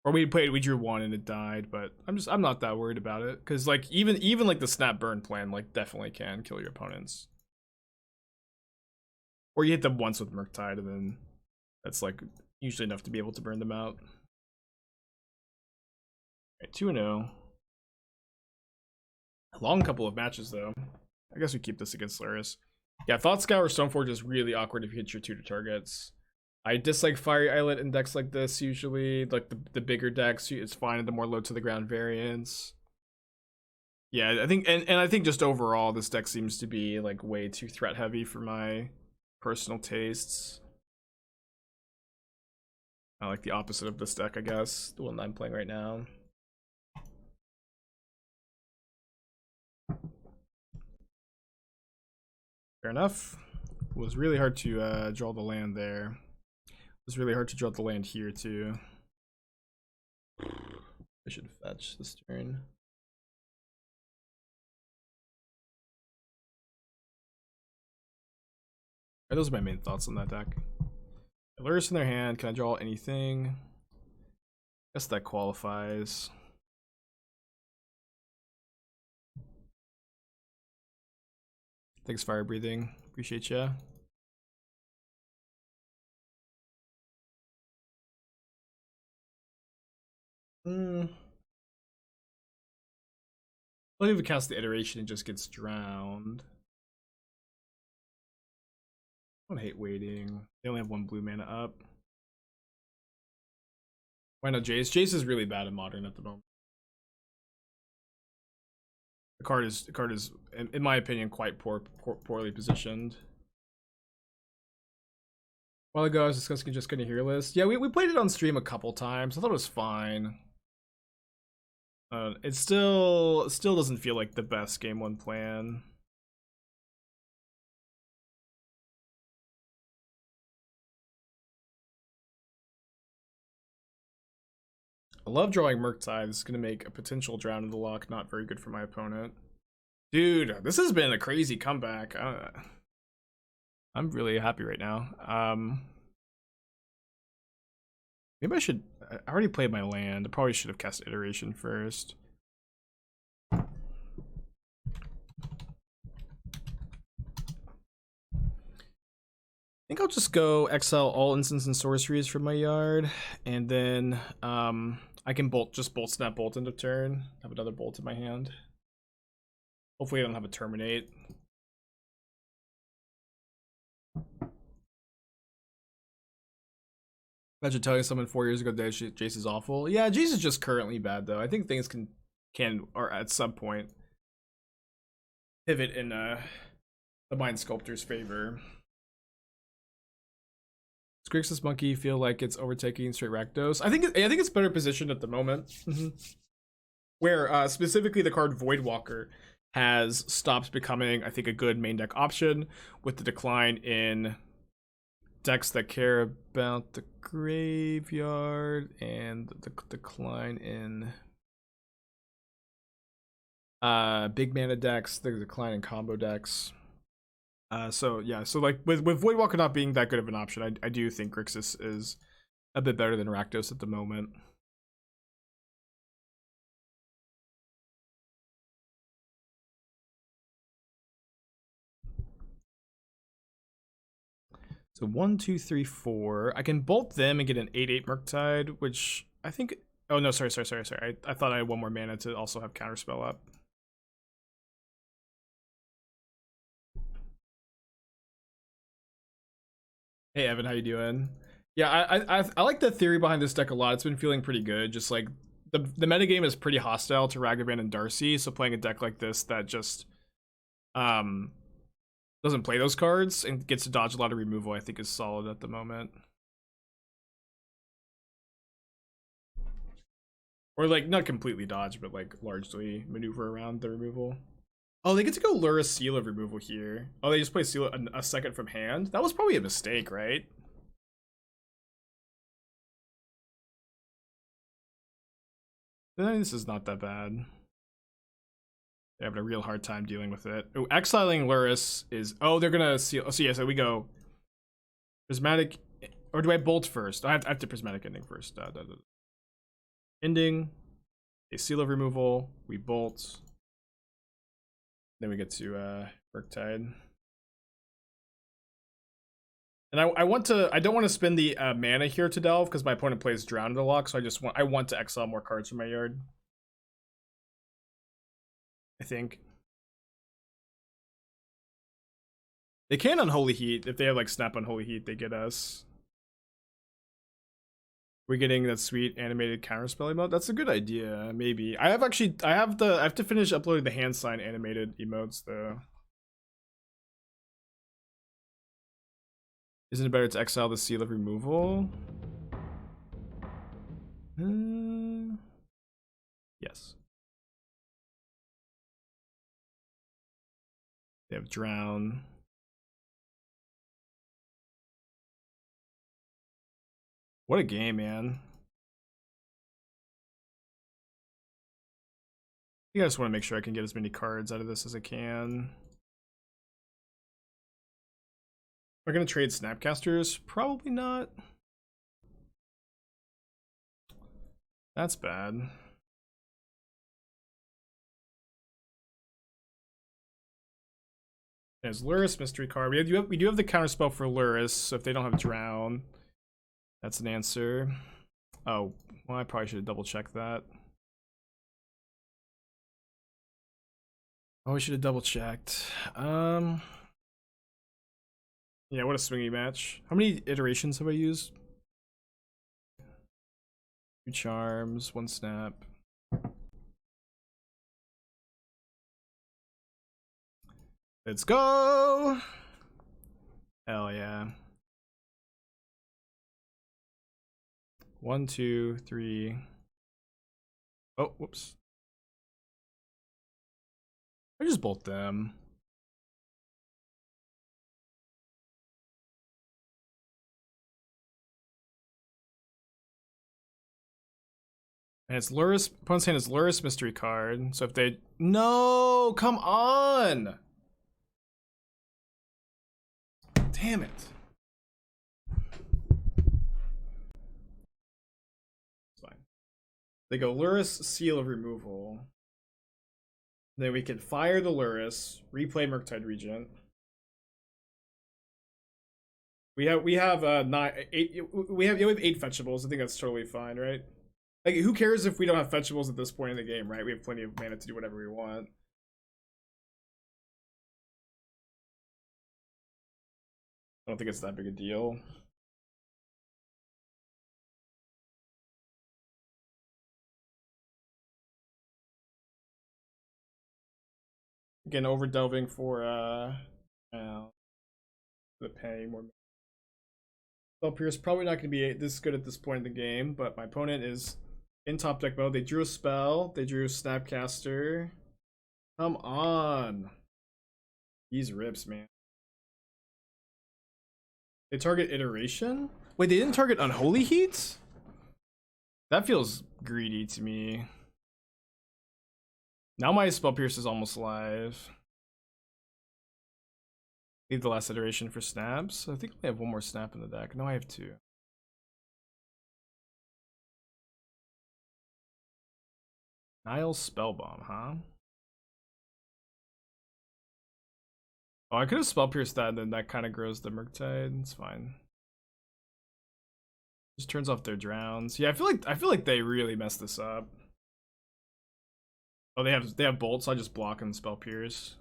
Or we drew 1 and it died, but I'm not that worried about it. Cause like even like the snap burn plan like definitely can kill your opponents. Or you hit them once with Murktide and then that's like usually enough to be able to burn them out. Alright, 2-0. A long couple of matches though. I guess we keep this against Laris. Yeah, Thought Scour or Stoneforge is really awkward if you hit your tutor targets. I dislike Fiery Islet in decks like this usually. Like the bigger decks, it's fine in the more low to the ground variants. Yeah, I think and I think just overall this deck seems to be like way too threat heavy for my personal tastes. I like the opposite of this deck, I guess. The one that I'm playing right now. Fair enough. It was really hard to draw the land there. It was really hard to draw the land here too. I should fetch this turn. Right, those are my main thoughts on that deck. Luris in their hand. Can I draw anything? Guess that qualifies. Thanks, Fire Breathing. Appreciate ya. What if we cast the iteration and just gets drowned? I don't hate waiting. They only have 1 blue mana up. Why not Jace? Jace is really bad in Modern at the moment. The card is, in my opinion, quite poorly positioned. A while ago, I was discussing just getting a hero list. Yeah, we played it on stream a couple times. I thought it was fine. It still doesn't feel like the best game 1 plan. I love drawing Murktide. This is going to make a potential Drown in the Loch not very good for my opponent. Dude, this has been a crazy comeback. I'm really happy right now. Maybe I should... I already played my land. I probably should have cast Iteration first. I think I'll just go exile all instants and sorceries from my yard, and then I can just bolt snap bolt into turn. Have another bolt in my hand. Hopefully I don't have a terminate. Imagine telling someone 4 years ago that Jace is awful. Yeah, Jace is just currently bad though. I think things can or at some point pivot in the Mind Sculptor's favor. Does Grixis Monkey feel like it's overtaking straight Rakdos? I think it's better positioned at the moment. Where specifically the card Voidwalker has stopped becoming, I think, a good main deck option with the decline in decks that care about the graveyard and the decline in big mana decks, the decline in combo decks. So yeah, so like with Voidwalker not being that good of an option, I do think Grixis is a bit better than Rakdos at the moment. So 1, 2, 3, 4. I can bolt them and get an 8/8 Murktide, which I think. Oh no, sorry. I thought I had one more mana to also have Counterspell up. Hey Evan, how you doing? Yeah, I like the theory behind this deck a lot. It's been feeling pretty good. Just like the metagame is pretty hostile to Ragavan and Darcy, so playing a deck like this that just doesn't play those cards and gets to dodge a lot of removal, I think is solid at the moment. Or like not completely dodge, but like largely maneuver around the removal. Oh, they get to go Lurrus Seal of removal here. Oh, they just play Seal a second from hand? That was probably a mistake, right? I mean, this is not that bad. They're having a real hard time dealing with it. Oh, exiling Lurrus is... Oh, they're gonna seal... Oh, so yeah, so we go... Prismatic... Or do I bolt first? I have to Prismatic Ending first. Ending. A Seal of removal. We bolt. Then we get to Murktide. And I want to... I don't want to spend the mana here to delve because my opponent plays Drowned a lot, so I want to exile more cards from my yard. I think. They can Unholy Heat. If they have like Snap Unholy Heat, they get us. We're getting that sweet animated counterspell emote. That's a good idea, maybe. I have to finish uploading the hand sign animated emotes though. Isn't it better to exile the Seal of removal? Yes. They have Drown. What a game, man. I think I just want to make sure I can get as many cards out of this as I can. Am I going to trade Snapcasters? Probably not. That's bad. There's Lurrus Mystery card. We do have the counterspell for Lurrus, so if they don't have Drown, that's an answer. Oh, well, I probably should have double checked that. Oh, we should have double checked. Yeah, what a swingy match. How many iterations have I used? 2 charms, 1 snap. Let's go! Hell yeah. 1, 2, 3. Oh, whoops. I just bolt them. And it's Lurrus. Opponent's hand is Lurrus Mystery card. So if they... No! Come on! Damn it. It's fine. They go Lurrus Seal of removal. Then we can fire the Lurrus, replay Murktide Regent. We have 8 fetchables. I think that's totally fine, right? Like, who cares if we don't have fetchables at this point in the game, right? We have plenty of mana to do whatever we want. I don't think it's that big a deal. Again, over delving for the paying more. Well, Pierce probably not going to be this good at this point in the game, but my opponent is in top deck mode. They drew a spell. They drew Snapcaster. Come on. These rips, man. They target Iteration? Wait, they didn't target Unholy Heat? That feels greedy to me. Now my Spell Pierce is almost live. Leave the last iteration for snaps. I think I have 1 more snap in the deck. No, I have 2. Nile's Spellbomb, huh? Oh, I could have spell pierced that, and then that kind of grows the Murktide. It's fine. Just turns off their drowns. Yeah, I feel like they really messed this up. Oh, they have bolts. So I just block and spell pierce.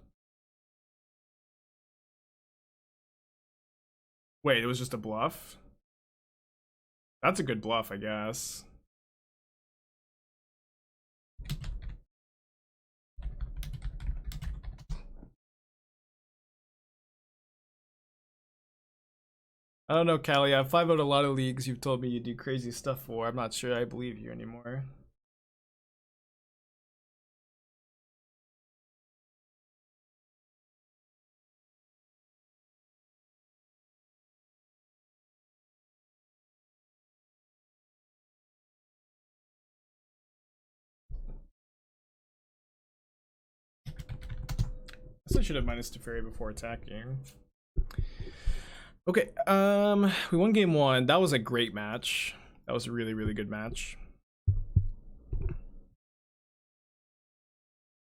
Wait, it was just a bluff? That's a good bluff, I guess. I don't know, Callie. I've 5-0'd a lot of leagues you've told me you do crazy stuff for. I'm not sure I believe you anymore. I guess I should have minus Teferi before attacking. Okay, we won game 1. That was a great match. That was a really, really good match.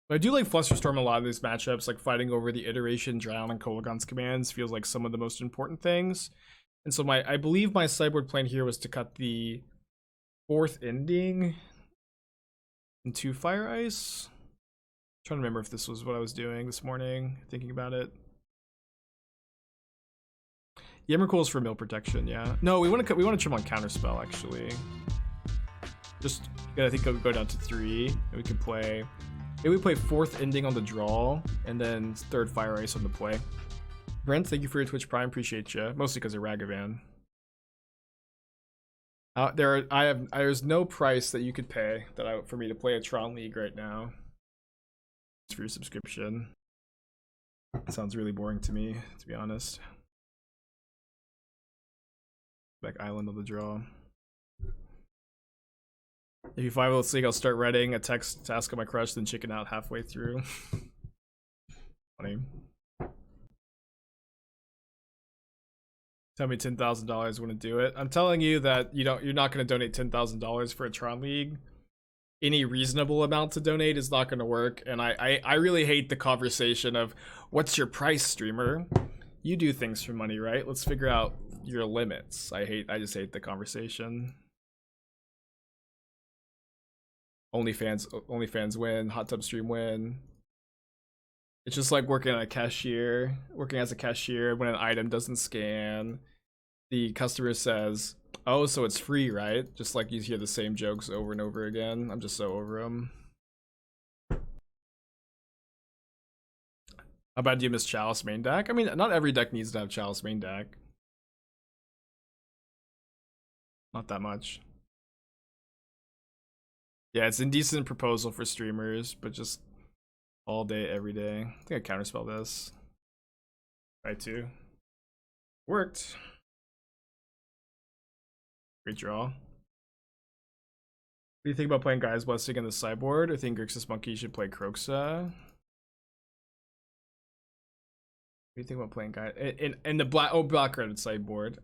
But I do like Flusterstorm a lot of these matchups, like fighting over the iteration, drown, and Kolaghan's commands feels like some of the most important things. And so I believe my sideboard plan here was to cut the 4th ending into Fire Ice. I'm trying to remember if this was what I was doing this morning, thinking about it. The Emrakul is for mill protection, yeah. No, we want to trim on Counterspell actually. Just I think I'll go down to 3, and we can play. Maybe we play 4th ending on the draw, and then 3rd Fire Ice on the play. Brent, thank you for your Twitch Prime, appreciate you. Mostly because of Ragavan. There's no price that you could pay for me to play a Tron League right now. It's for your subscription. It sounds really boring to me, to be honest. Back Island on the draw. If you 5-0 this league, I'll start writing a text to ask my crush, then chicken out halfway through. Funny. Tell me $10,000 wouldn't do it. I'm telling you that you're not going to donate $10,000 for a Tron League. Any reasonable amount to donate is not going to work, and I really hate the conversation of what's your price, streamer? You do things for money, right? Let's figure out your limits. I just hate the conversation. OnlyFans win, hot tub stream win. It's just like working as a cashier when an item doesn't scan. The customer says, "Oh, so it's free, right?" Just like you hear the same jokes over and over again. I'm just so over them. How about do you miss Chalice main deck? I mean, not every deck needs to have Chalice main deck. Not that much. Yeah, it's indecent proposal for streamers, but just all day, every day. I think I counterspell this. Try to. Worked. Great draw. What do you think about playing Guy's Blessing in the sideboard? I think Grixis Monkey should play Kroxa. What do you think about playing Guy in the black red sideboard?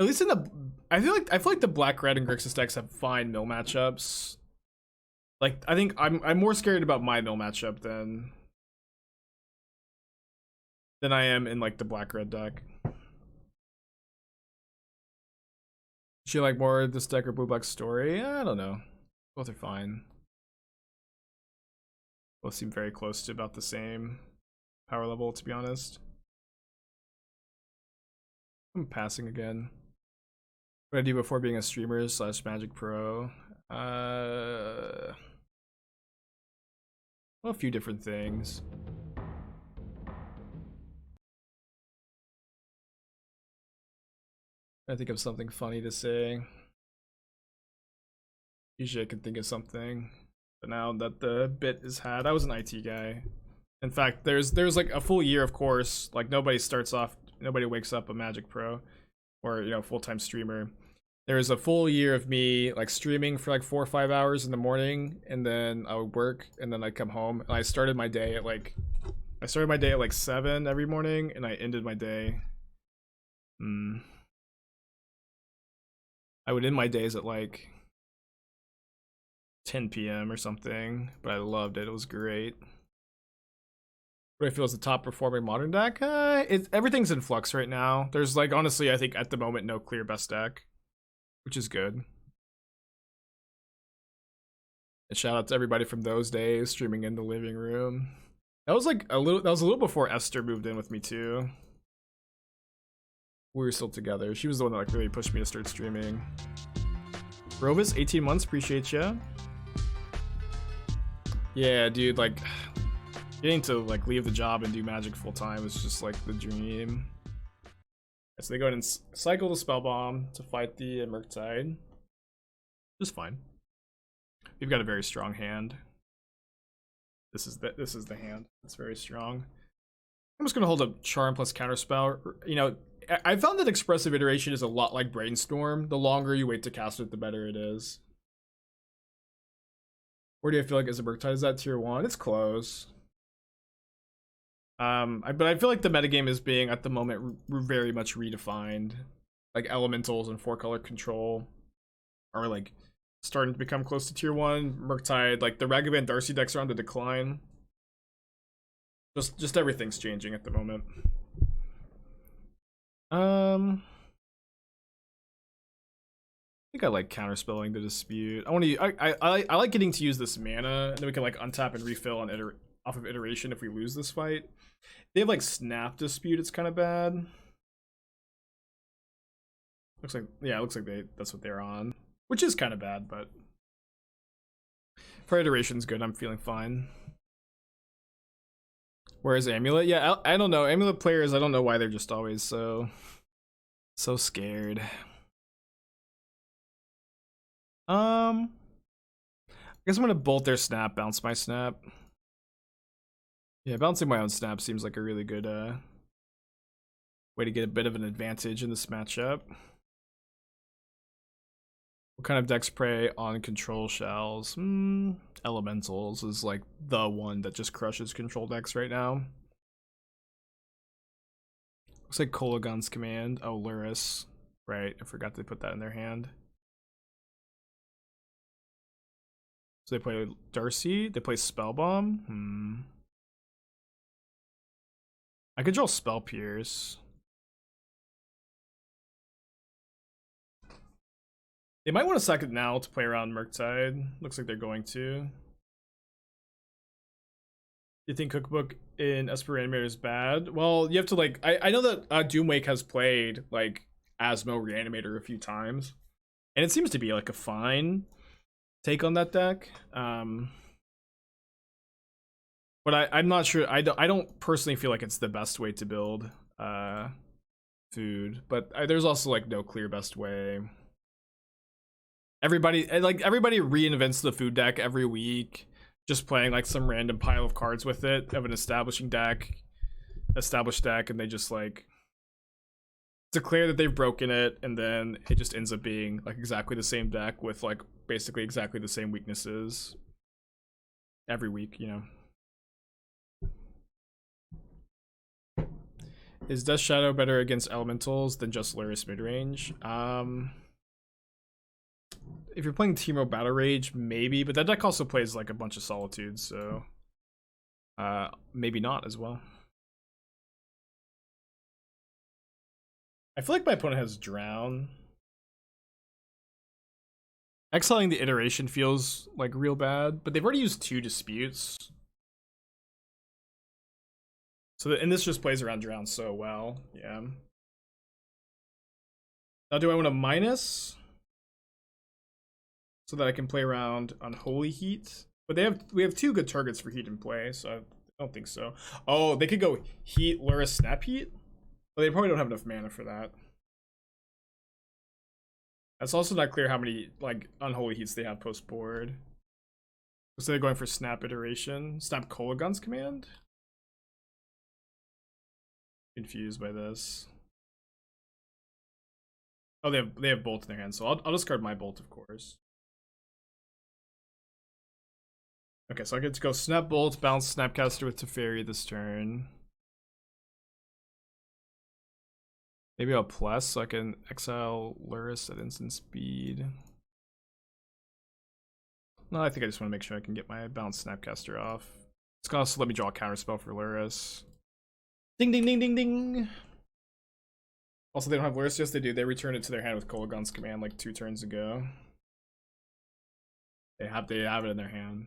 At least in the I feel like the black red and Grixis decks have fine mill matchups. Like I think I'm more scared about my mill matchup than I am in like the black red deck. Should you like more of this deck or blue black story? I don't know. Both are fine. Both seem very close to about the same power level, to be honest. I'm passing again. What I do before being a streamer / Magic Pro? Well, a few different things. I think of something funny to say. Usually I can think of something, but now that the bit is had, I was an IT guy. In fact, there's like a full year, of course. Like nobody wakes up a Magic Pro or full-time streamer. There's a full year of me like streaming for like 4 or 5 hours in the morning, and then I would work, and then I'd come home. And I started my day at like 7 every morning, and I ended my day. I would end my days at like 10 p.m. or something, but I loved it. It was great. What I feel is the top performing modern deck? Everything's in flux right now. There's like, honestly, I think at the moment, no clear best deck, which is good. And shout out to everybody from those days streaming in the living room. That was like a little before Esther moved in with me too. We were still together. She was the one that like really pushed me to start streaming. Rovis, 18 months, appreciate ya. Yeah, dude, like getting to like leave the job and do Magic full time is just like the dream. So they go ahead and cycle the Spell Bomb to fight the Murktide. Just fine. We've got a very strong hand. This is the hand. It's very strong. I'm just gonna hold up Charm plus Counterspell. You know, I found that Expressive Iteration is a lot like Brainstorm. The longer you wait to cast it, the better it is. Where do I feel like as a Murktide? Is that tier 1? It's close. But I feel like the metagame is being at the moment very much redefined. Like elementals and 4-color control are like starting to become close to tier 1. Murktide, like the Ragavan Darcy decks are on the decline. Just everything's changing at the moment. I think I like counterspelling the dispute. I like getting to use this mana, and then we can like untap and refill on off of iteration if we lose this fight. They have like snap dispute, it's kind of bad. Looks like, yeah, it looks like that's what they're on. Which is kind of bad, but for iteration's good, I'm feeling fine. Whereas Amulet, yeah, I don't know. Amulet players, I don't know why they're just always so scared. I guess I'm gonna bolt their snap, bounce my snap. Yeah, bouncing my own snap seems like a really good way to get a bit of an advantage in this matchup. What kind of decks prey on control shells? Elementals is like the one that just crushes control decks right now. Looks like Kolagon's Command. Oh, Luris. Right, I forgot to put that in their hand. So they play Darcy, they play Spellbomb. I could draw Spell Pierce. They might want to sack it now to play around Murktide. Looks like they're going to. You think Cookbook in Esper Reanimator is bad? Well, you have to like. I know that Doomwake has played like Asmo Reanimator a few times, and it seems to be like a fine take on that deck. But I'm not sure. I don't personally feel like it's the best way to build food, but there's also like no clear best way. Everybody reinvents the food deck every week, just playing like some random pile of cards with it of an established deck, and they just like declare that they've broken it, and then it just ends up being like exactly the same deck with like basically exactly the same weaknesses every week, you know. Is Death Shadow better against elementals than just Luris midrange? If you're playing Teemo Battle Rage, maybe, but that deck also plays like a bunch of Solitudes, so maybe not as well. I feel like my opponent has Drown. Exiling the iteration feels like real bad, but they've already used 2 disputes. So and this just plays around Drown so well, yeah. Now do I want to minus? So that I can play around Unholy Heat. But we have 2 good targets for Heat in play, so I don't think so. Oh, they could go Heat, Luris, Snap Heat? But they probably don't have enough mana for that. That's also not clear how many like Unholy Heats they have post board. So they're going for Snap Iteration. Snap Kolagon's Command? Confused by this. Oh, they have Bolt in their hand, so I'll discard my Bolt, of course. Okay, so I get to go Snap Bolt, bounce Snapcaster with Teferi this turn. Maybe I'll plus so I can exile Luris at instant speed. No, I think I just want to make sure I can get my bounce Snapcaster off. It's gonna also let me draw a counterspell for Lurrus. Ding ding ding ding ding. Also, they don't have Lurrus. Yes, they do. They returned it to their hand with Kolaghan's command like 2 turns ago. They have it in their hand.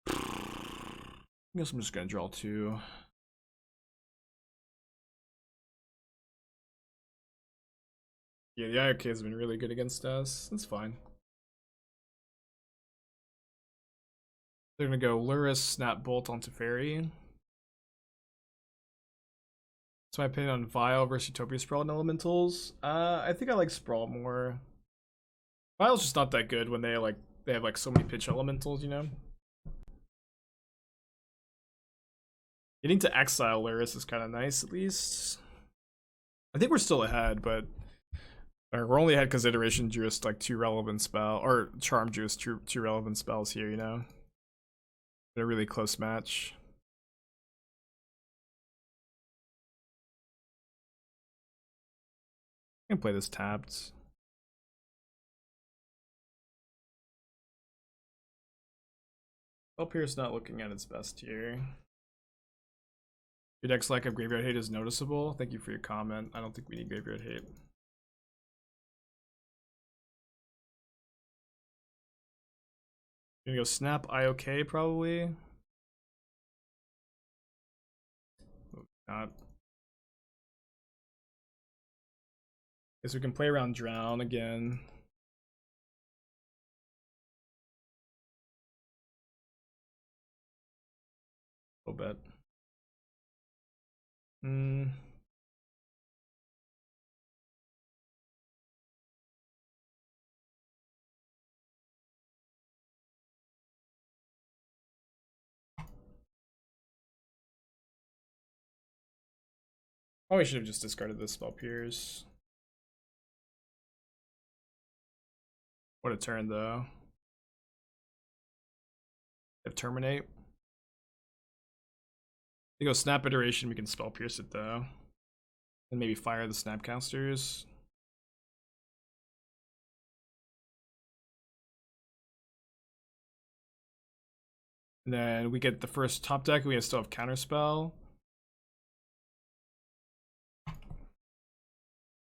I guess I'm just gonna draw 2. Yeah, the IOK has been really good against us. That's fine. They're gonna go Lurrus, Snap Bolt on Teferi. That's my opinion on Vile versus Utopia Sprawl and Elementals. I think I like Sprawl more. Vile's just not that good when they have like so many pitch elementals, you know? Getting to exile Lurrus is kind of nice, at least. I think we're still ahead, but we're only ahead because Iteration drew us like 2 relevant spells, or Charm drew us 2 relevant spells here, you know? In a really close match. I can play this tapped. Here's not looking at its best here. Your deck's lack of graveyard hate is noticeable. Thank you for your comment. I don't think we need graveyard hate. Gonna go Snap IOK probably. Not. Guess we can play around Drown again. A little bit. Probably should have just discarded this spell Pierce. What a turn though. If Terminate. You go Snap Iteration, we can Spell Pierce it though. And maybe fire the Snapcasters. And then we get the first top deck, we still have Counterspell.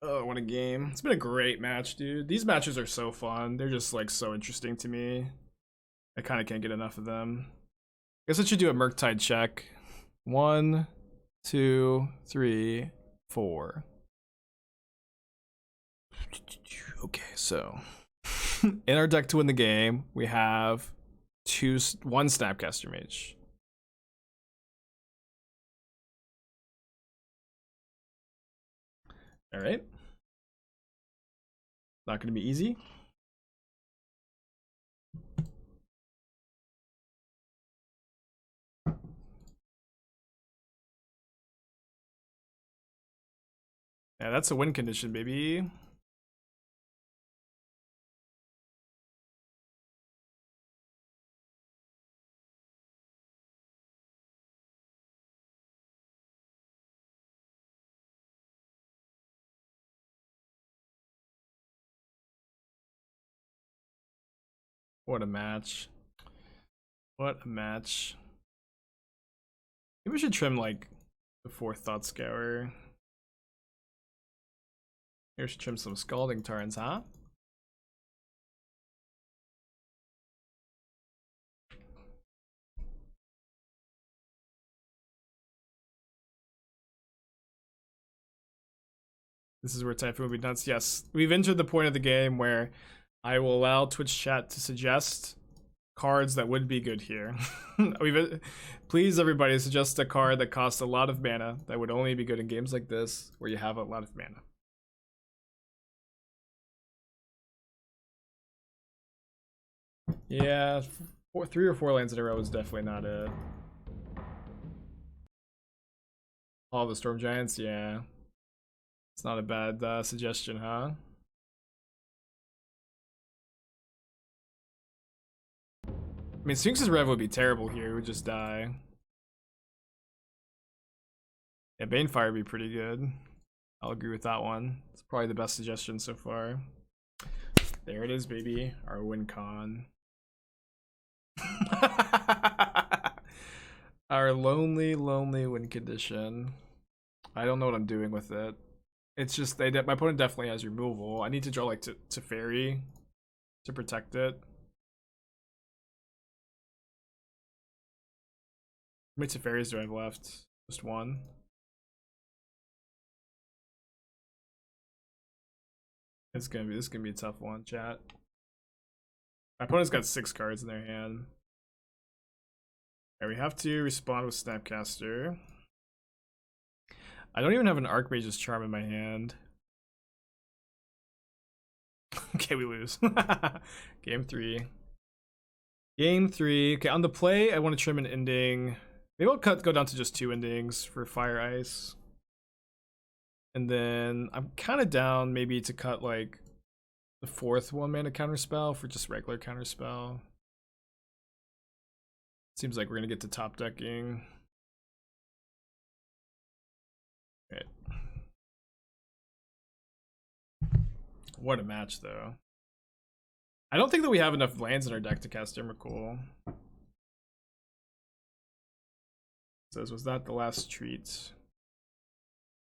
Oh, what a game. It's been a great match, dude. These matches are so fun. They're just like so interesting to me. I kind of can't get enough of them. I guess I should do a Murktide check. 1, 2, 3, 4. Okay, so in our deck to win the game, we have 1 Snapcaster Mage. All right. Not going to be easy. Yeah, that's a win condition, baby. What a match. What a match. Maybe we should trim like the 4th Thought Scour. Here, should trim some Scalding Tarns, huh? This is where Typhoon will be nuts. Yes, we've entered the point of the game where I will allow Twitch chat to suggest cards that would be good here. Please, everybody, suggest a card that costs a lot of mana that would only be good in games like this where you have a lot of mana. Yeah, 3 or 4 lands in a row is definitely not it. All the Storm Giants, yeah. It's not a bad suggestion, huh? I mean, Sphinx's Rev would be terrible here. It would just die. Yeah, Banefire would be pretty good. I'll agree with that one. It's probably the best suggestion so far. There it is, baby. Our win con. Our lonely win condition. I don't know what I'm doing with it. It's just my opponent definitely has removal. I need to draw like Teferi to protect it. How many Teferis do I have left? Just one. This is gonna be a tough one, chat. My opponent's got 6 cards in their hand. Alright, we have to respond with Snapcaster. I don't even have an Archmage's Charm in my hand. Okay, we lose. Game 3. Game 3. Okay, on the play, I want to trim an ending. Maybe I'll go down to just 2 endings for Fire Ice. And then I'm kind of down maybe to cut like the 4th 1-mana Counterspell for just regular Counterspell. Seems like we're gonna get to top decking. Right. What a match, though. I don't think that we have enough lands in our deck to cast Emrakul. Says, was that the last treat?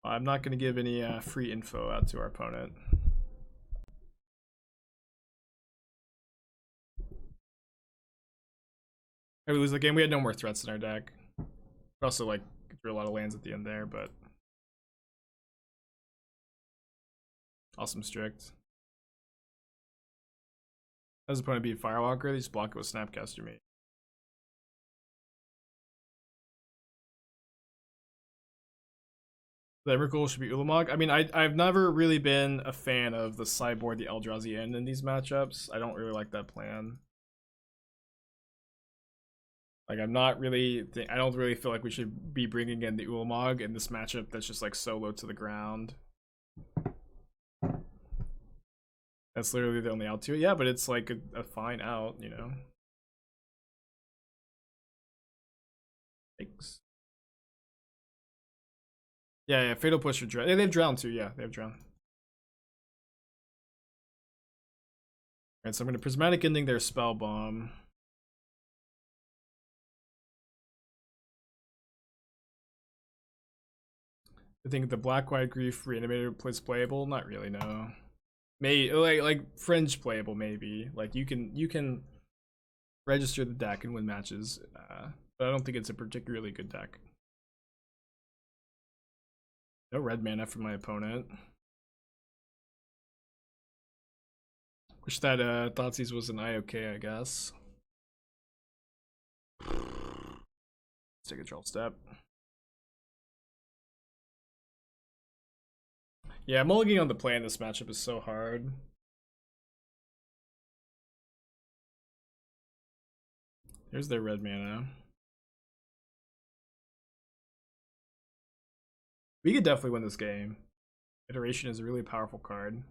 I'm not going to give any free info out to our opponent. If we lose the game, we had no more threats in our deck. We also like drew a lot of lands at the end there, but awesome strict. As opponent beat Firewalker, they just block it with Snapcaster Mage. The Emrakul should be Ulamog. I mean, I've never really been a fan of the sideboard, the Eldrazi End in these matchups. I don't really like that plan. Like, I'm not really, I don't really feel like we should be bringing in the Ulamog in this matchup that's just like so low to the ground. That's literally the only out to it. Yeah, but it's like a fine out, you know. Thanks. Yeah, Fatal Push or Drown. Yeah, they have Drown too. Yeah, they have Drown. Alright, so I'm going to Prismatic Ending their Spell Bomb. I think the Black-White Grief Reanimator plays playable. Not really, no. May like fringe playable maybe. Like you can register the deck and win matches, but I don't think it's a particularly good deck. No red mana from my opponent. Wish that Thoughtseize was an IOK, I guess. Let's take a draw step. Yeah, mulliganing on the play in this matchup is so hard. Here's their red mana. We could definitely win this game. Iteration is a really powerful card.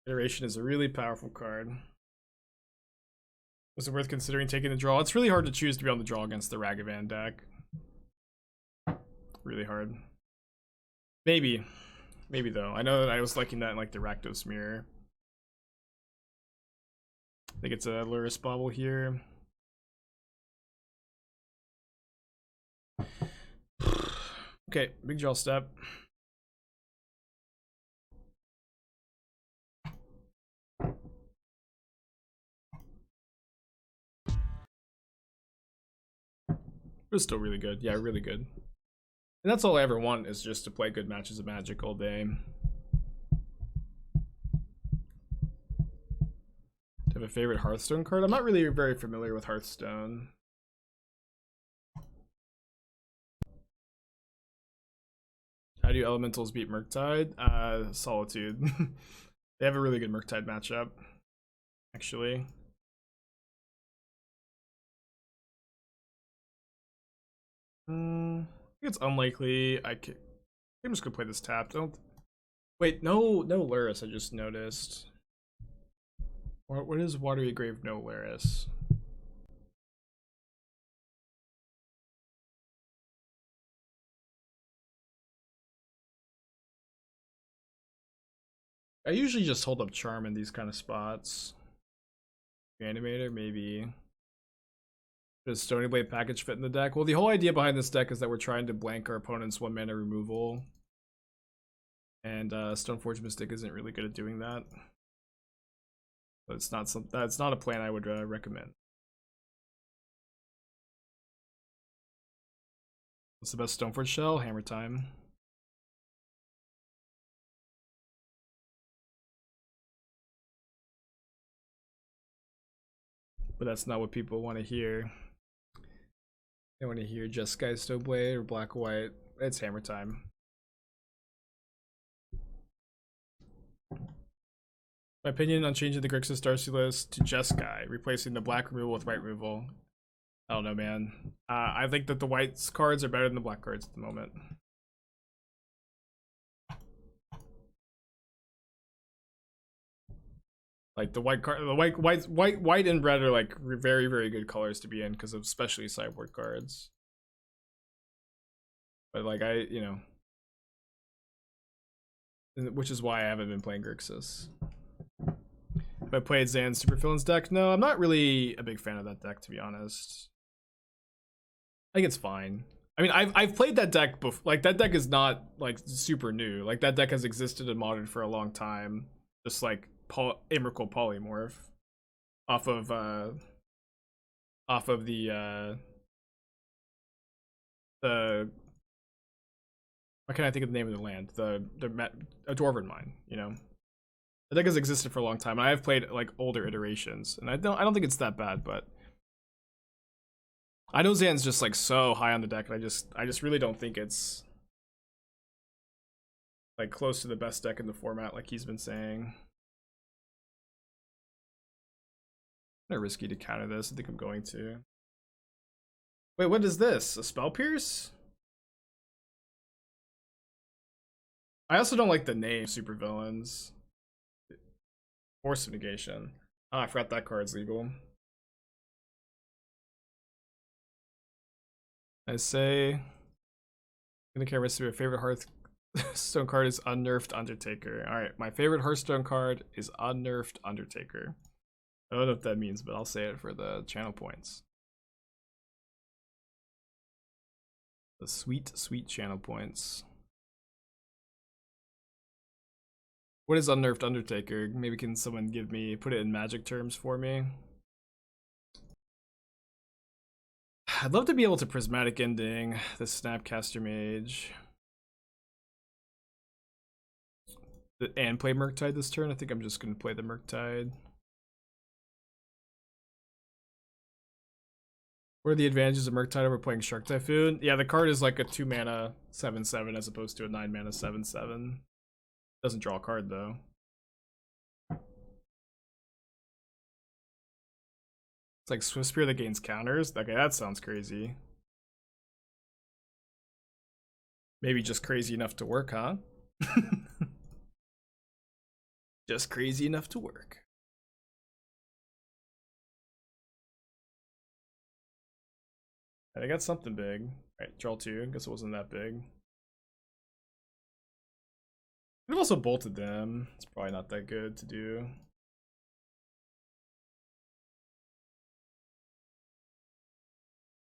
Iteration is a really powerful card. Was it worth considering taking the draw? It's really hard to choose to be on the draw against the Ragavan deck. Really hard. Maybe. Maybe though. I know that I was liking that in like the Rakdos Mirror. I think it's a Luris Bauble here. Okay, big draw step. It was still really good. Yeah, really good. And that's all I ever want, is just to play good matches of Magic all day. Do you have a favorite Hearthstone card? I'm not really very familiar with Hearthstone. How do Elementals beat Murktide? Solitude. They have a really good Murktide matchup, actually. I think it's unlikely. I'm just gonna play this tapped. Wait, no Luris. I just noticed. What is Watery Grave? No Luris. I usually just hold up Charm in these kind of spots. Animator, maybe. Does Stony Blade package fit in the deck? Well, the whole idea behind this deck is that we're trying to blank our opponent's 1-mana removal. And Stoneforge Mystic isn't really good at doing that. But it's not that's not a plan I would recommend. What's the best Stoneforge shell? Hammer Time. But that's not what people want to hear. They want to hear Jeskai Stoneblade or Black White. It's Hammer Time. My opinion on changing the Grixis Darcy list to Jeskai, replacing the black removal with white removal. I don't know, man. I think that the white cards are better than the black cards at the moment. Like the white card, the white and red are like very, very good colors to be in because of especially sideboard cards. But like which is why I haven't been playing Grixis. If I played Zan's Supervillains deck, no, I'm not really a big fan of that deck, to be honest. I think it's fine. I mean, I've played that deck before. Like that deck is not like super new. Like that deck has existed in Modern for a long time. Just like Emrakul Polymorph off of the why can't I think of the name of the land? A Dwarven Mine, you know. The deck has existed for a long time, and I have played like older iterations, and I don't think it's that bad, but I know Zan's just like so high on the deck, and I just really don't think it's like close to the best deck in the format, like he's been saying. Kind of risky to counter this. I think I'm going to. Wait, what is this? A Spell Pierce? I also don't like the name Supervillains. Force of Negation. Oh, I forgot that card's legal. I say, I'm gonna care rest of your favorite Hearthstone card is Unnerved Undertaker. Alright, my favorite Hearthstone card is Unnerved Undertaker. I don't know what that means, but I'll say it for the channel points. The sweet, sweet channel points. What is Unnerved Undertaker? Maybe can someone put it in Magic terms for me? I'd love to be able to Prismatic Ending the Snapcaster Mage. And play Murktide this turn. I think I'm just going to play the Murktide. What are the advantages of Murktide over playing Shark Typhoon? Yeah, the card is like a 2-mana 7/7 as opposed to a 9-mana 7/7. Doesn't draw a card though. It's like Swift Spear that gains counters. Okay, that sounds crazy. Maybe just crazy enough to work, huh? Just crazy enough to work. I got something big. Alright, draw 2. Guess it wasn't that big. I've also bolted them. It's probably not that good to do.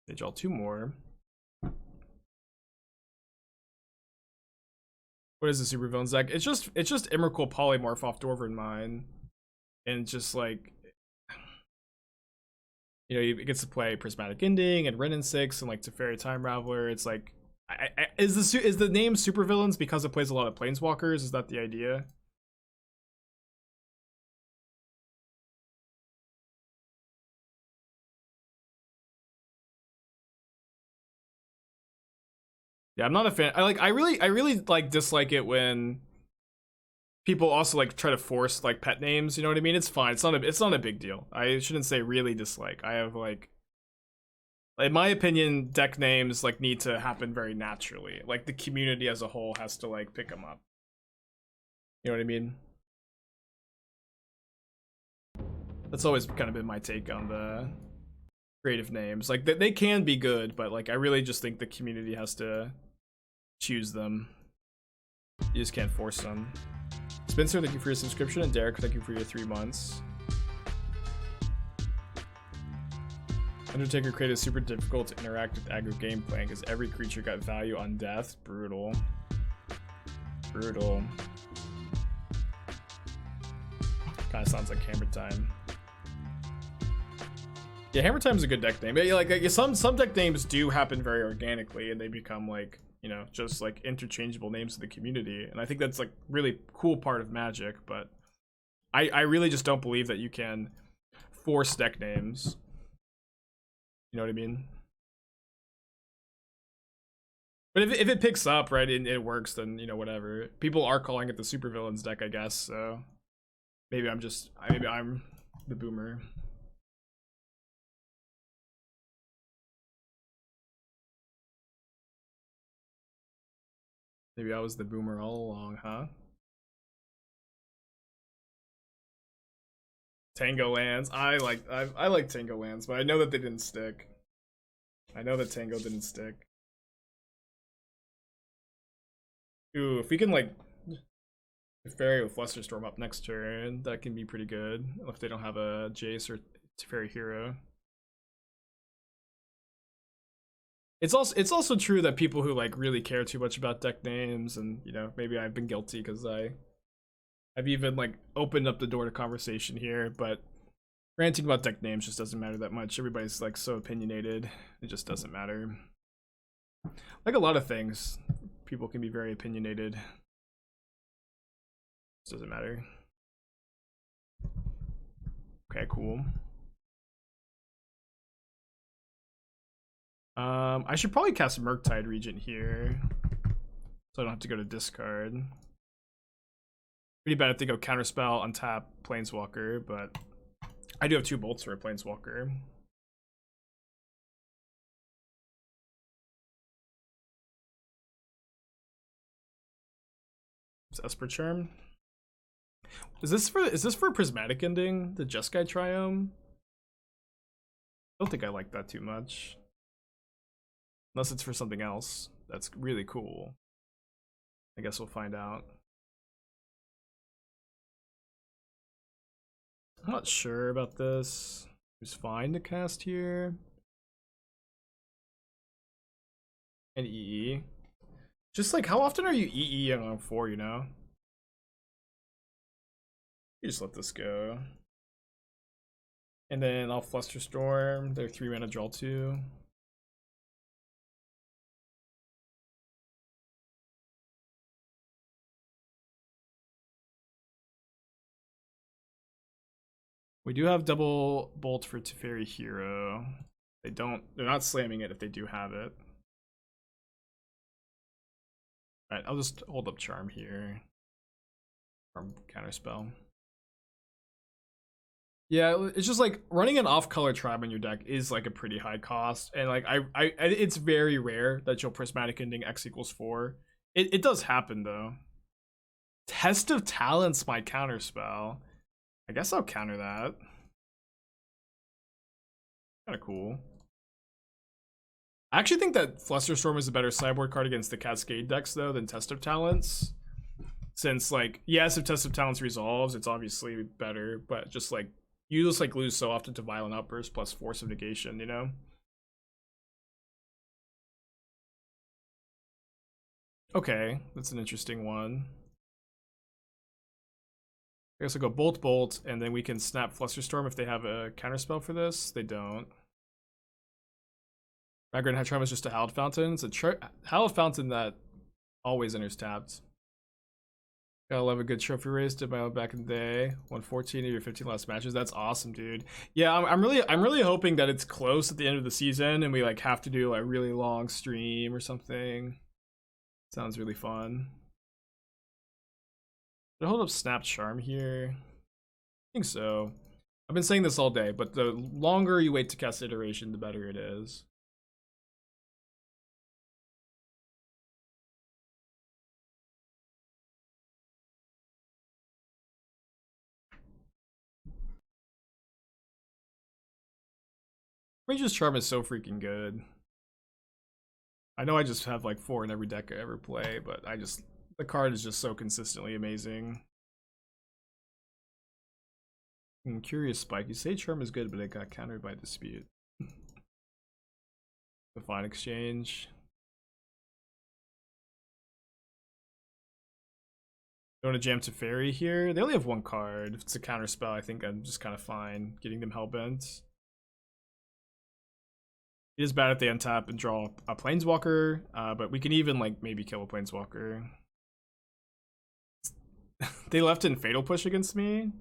They draw 2 more. What is the Supervillains deck? It's just Emrakul Polymorph off Dwarven Mine. And just like, you know, it gets to play Prismatic Ending and Wrenn and 6 and like Teferi Time Raveler. It's like, is the name Supervillains because it plays a lot of Planeswalkers? Is that the idea? Yeah, I'm not a fan. I really like dislike it when people also like try to force like pet names. You know what I mean? It's fine. It's not a big deal. I shouldn't say really dislike. I have like, in my opinion, deck names like need to happen very naturally. Like the community as a whole has to like pick them up. You know what I mean? That's always kind of been my take on the creative names. Like they can be good, but like I really just think the community has to choose them. You just can't force them. Spencer, thank you for your subscription, and Derek, thank you for your 3 months. Undertaker created super difficult to interact with aggro gameplay because every creature got value on death. Brutal. Brutal. Kinda sounds like Hammer Time. Yeah, Hammer Time's a good deck name. Yeah, like some deck names do happen very organically and they become like, you know, just like interchangeable names of the community. And I think that's like really cool part of Magic, but I really just don't believe that you can force deck names. You know what I mean? But if it picks up, right, and it works, then, you know, whatever. People are calling it the supervillains deck, I guess, so maybe I'm the boomer. Maybe I was the boomer all along, huh? Tango lands. I like Tango lands, but I know that they didn't stick. I know that Tango didn't stick. Ooh, if we can like Teferi with Flusterstorm up next turn, that can be pretty good. If they don't have a Jace or Teferi hero. It's also true that people who like really care too much about deck names, and you know, maybe I've been guilty because I've even like opened up the door to conversation here, but ranting about deck names just doesn't matter that much. Everybody's like so opinionated. It just doesn't matter. Like a lot of things, people can be very opinionated. It doesn't matter. Okay, cool. I should probably cast Murktide Regent here, so I don't have to go to discard. Pretty bad if they go Counterspell, untap, Planeswalker, but I do have 2 bolts for a Planeswalker. It's Esper Charm. Is this for Prismatic Ending? The Jeskai Triome? I don't think I like that too much. Unless it's for something else that's really cool. I guess we'll find out. I'm not sure about this. It's fine to cast here. And EE. Just like, how often are you EE on 4, you know? You just let this go. And then I'll Flusterstorm. They're 3 mana, draw 2. We do have double bolt for Teferi hero. They're not slamming it if they do have it. Alright, I'll just hold up Charm here. From Counterspell. Yeah, it's just like running an off-color tribe in your deck is like a pretty high cost, and like it's very rare that you'll Prismatic Ending X=4. It does happen though. Test of Talents my Counterspell. I guess I'll counter that. Kind of cool. I actually think that Flusterstorm is a better sideboard card against the Cascade decks though than Test of Talents. Since like, yes, if Test of Talents resolves, it's obviously better, but just like, you just like lose so often to Violent Outburst plus Force of Negation, you know? Okay, that's an interesting one. I guess I'll go Bolt Bolt, and then we can snap Flusterstorm if they have a counterspell for this. They don't. Raugrin Triome is just a Hallowed Fountain. It's a Hallowed Fountain that always enters tapped. Gotta love a good trophy race. Did my own back in the day. Won 14 of your 15 last matches. That's awesome, dude. Yeah, I'm really hoping that it's close at the end of the season and we like have to do like a really long stream or something. Sounds really fun. Did I hold up Snap Charm here? I think so. I've been saying this all day, but the longer you wait to cast Iteration, the better it is. Ranger's Charm is so freaking good. I know I just have like 4 in every deck I ever play, but I just The card is just so consistently amazing. Curious Spike. You say Charm is good, but it got countered by Dispute. The Fine Exchange. Don't want to jam Teferi here. They only have one card. If it's a counterspell, I think I'm just kind of fine getting them Hellbent. It is bad if they untap and draw a Planeswalker, but we can even like maybe kill a Planeswalker. They left in Fatal Push against me.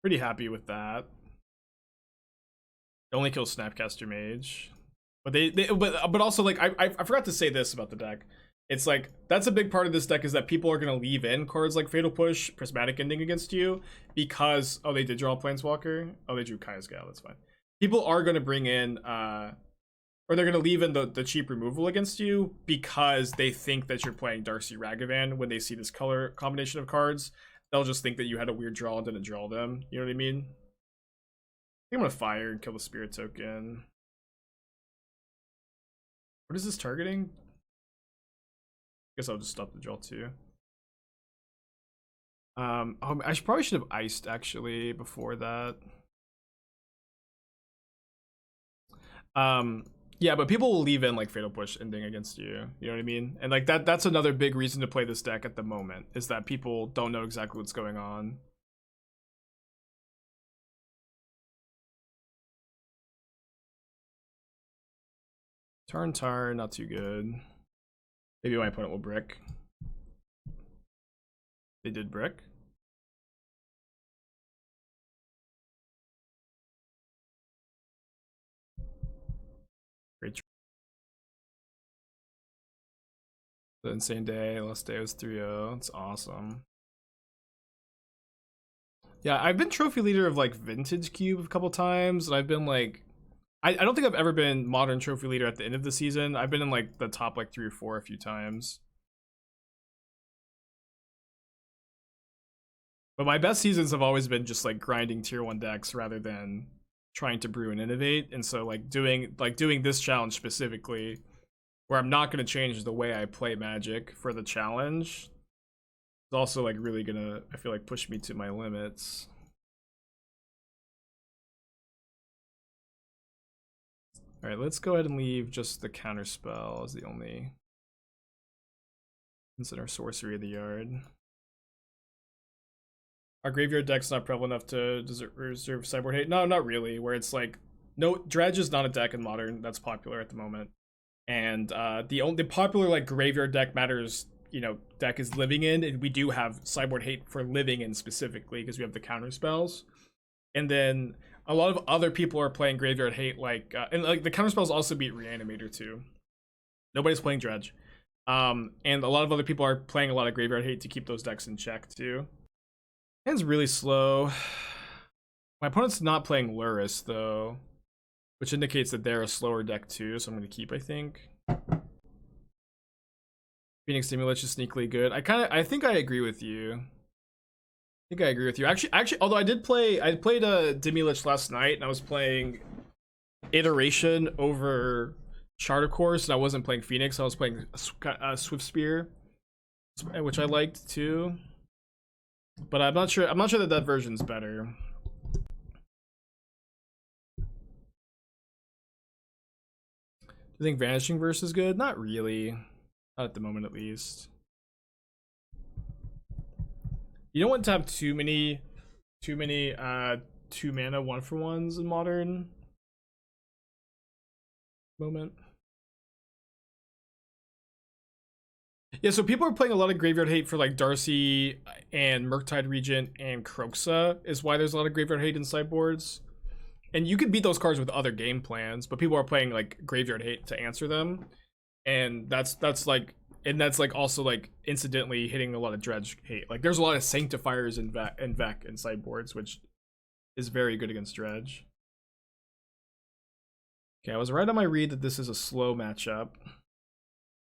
Pretty happy with that. They only kill Snapcaster Mage, but but also like I forgot to say this about the deck. It's like that's a big part of this deck is that people are gonna leave in cards like Fatal Push, Prismatic Ending against you because they did draw a Planeswalker. Oh, they drew Kaya's Gale. That's fine. People are gonna bring in or they're gonna leave in the cheap removal against you because they think that you're playing Darcy Ragavan when they see this color combination of cards. They'll just think that you had a weird draw and didn't draw them. You know what I mean? I think I'm gonna fire and kill the Spirit Token. What is this targeting? Guess I'll just stop the draw too. I probably should have iced actually before that. Yeah, but people will leave in like Fatal Push Ending against you. You know what I mean? And like that's another big reason to play this deck at the moment is that people don't know exactly what's going on. Tarn, not too good. Maybe my opponent will brick. They did brick. Great. The insane day. Last day was 3-0. It's awesome. Yeah, I've been trophy leader of like Vintage Cube a couple times, and I've been like I don't think I've ever been modern trophy leader at the end of the season. I've been in like the top like 3 or 4 a few times. But my best seasons have always been just like grinding tier 1 decks rather than trying to brew and innovate. And so like doing this challenge specifically where I'm not going to change the way I play Magic for the challenge is also like really gonna, I feel like, push me to my limits. All right, let's go ahead and leave just the Counterspell as the only consider sorcery of the yard. Our graveyard deck's not prevalent enough to reserve sideboard hate. No, not really. Where it's like, no, Dredge is not a deck in Modern that's popular at the moment, and the popular like graveyard deck matters. You know, deck is living in, and we do have sideboard hate for living in specifically because we have the counter spells, and then a lot of other people are playing graveyard hate and like the counter spells also beat Reanimator too. Nobody's playing Dredge, and a lot of other people are playing a lot of graveyard hate to keep those decks in check too. Hand's really slow. My opponent's not playing Lurrus though, which indicates that they're a slower deck too, so I'm going to keep, I think. Phoenix Stimulus is sneakily good. I think I agree with you. Actually, although I played a Demilich last night, and I was playing Iteration over Charter Course, and I wasn't playing Phoenix. I was playing Swift Spear, which I liked too. But I'm not sure that version's better. Do you think Vanishing Verse is good? Not really. Not at the moment, at least. You don't want to have too many 2-mana 1-for-1s in Modern moment. Yeah, so people are playing a lot of graveyard hate for like Darcy and Murktide Regent and Kroxa is why there's a lot of graveyard hate in sideboards. And you could beat those cards with other game plans, but people are playing like graveyard hate to answer them. And that's also like incidentally hitting a lot of Dredge hate. Like there's a lot of Sanctifiers in Vec and sideboards, which is very good against Dredge. Okay, I was right on my read that this is a slow matchup.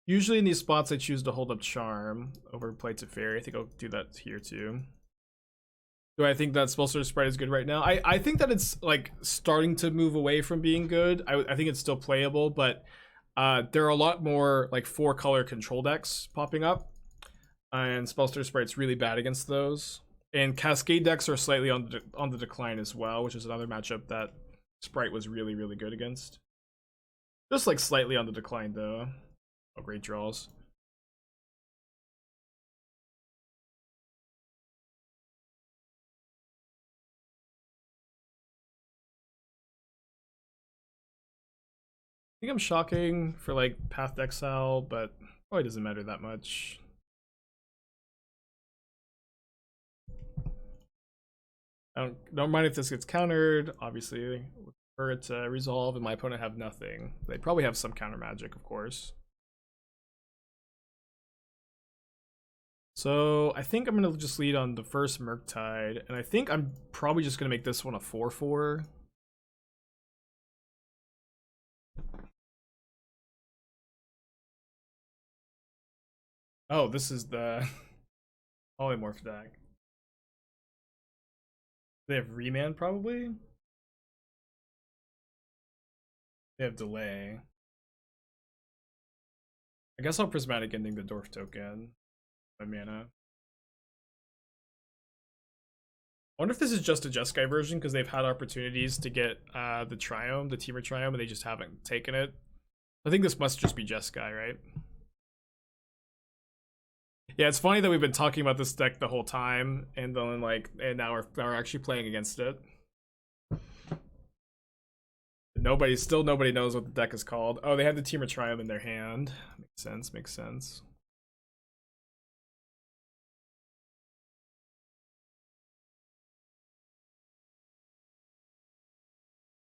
Usually in these spots I choose to hold up Charm over play Teferi. I think I'll do that here too. Do I think that Spellstorm Sprite is good right now? I think that it's like starting to move away from being good. I think it's still playable, but there are a lot more like 4-color control decks popping up. And Spellster Sprite's really bad against those. And Cascade decks are slightly on the decline as well, which is another matchup that Sprite was really, really good against. Just like slightly on the decline though. Oh, great draws. I think I'm shocking for like Path to Exile, but probably doesn't matter that much. I don't mind if this gets countered. Obviously, for it to resolve, and my opponent have nothing. They probably have some counter magic, of course. So I think I'm gonna just lead on the first Murktide, and I think I'm probably just gonna make this one a 4/4. Oh, this is the polymorph deck. They have Remand probably. They have Delay. I guess I'll Prismatic Ending the Dwarf token. My mana. I wonder if this is just a Jeskai version because they've had opportunities to get the Triome, the Temur Triome, and they just haven't taken it. I think this must just be Jeskai, right? Yeah, it's funny that we've been talking about this deck the whole time, and then and now we're actually playing against it. Nobody knows what the deck is called. Oh, they have the Temur Triome in their hand. Makes sense, makes sense.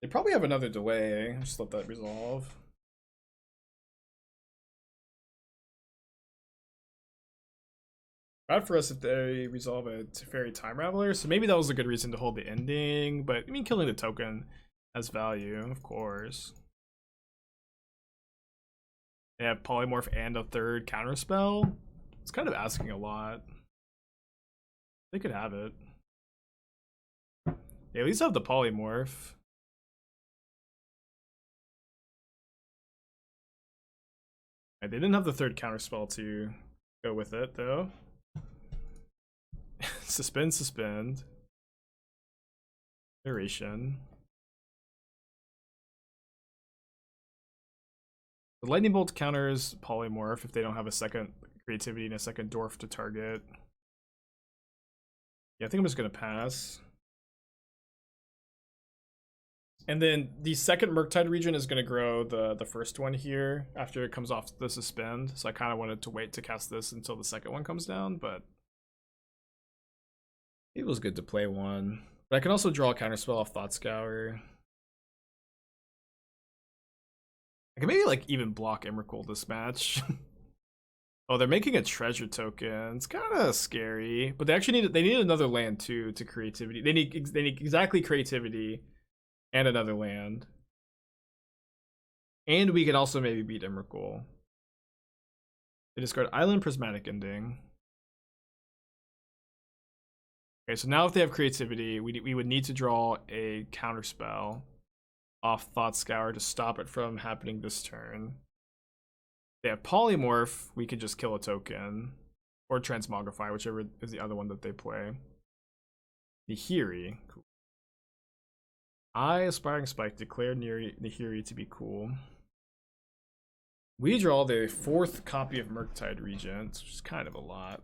They probably have another delay. Just let that resolve. Bad for us if they resolve a Teferi Time Raveler, so maybe that was a good reason to hold the ending, but I mean, killing the token has value, of course. They have Polymorph and a third Counterspell. It's kind of asking a lot. They could have it. They at least have the Polymorph. Right, they didn't have the third Counterspell to go with it, though. Suspend. Iteration. The Lightning Bolt counters Polymorph if they don't have a second Creativity and a second Dwarf to target. Yeah, I think I'm just gonna pass. And then the second Murktide Regent is gonna grow the first one here after it comes off the suspend. So I kind of wanted to wait to cast this until the second one comes down, but it was good to play one. But I can also draw a counterspell off Thought Scour. I can maybe like even block Emrakul this match. Oh, they're making a treasure token. It's kind of scary, but they actually need another land too to creativity. They need exactly creativity and another land. And we can also maybe beat Emrakul. They discard Island Prismatic Ending. Okay, so now if they have creativity, we would need to draw a counterspell off Thought Scour to stop it from happening this turn. They have Polymorph, we could just kill a token. Or Transmogrify, whichever is the other one that they play. Nihiri, cool. Aspiring Spike, declare Nihiri to be cool. We draw the fourth copy of Murktide Regent, which is kind of a lot.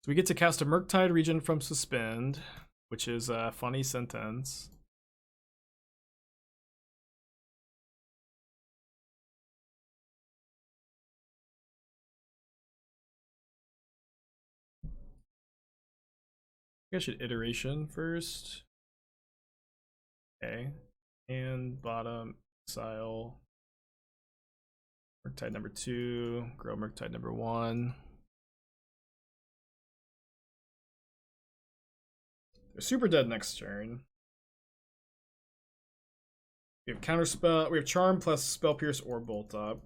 So we get to cast a Murktide Regent from Suspend, which is a funny sentence. I should iteration first. Okay. And bottom, exile. Murktide number 2, grow Murktide number 1. They're super dead next turn. We have Counterspell, we have Charm plus Spell Pierce or Bolt Up.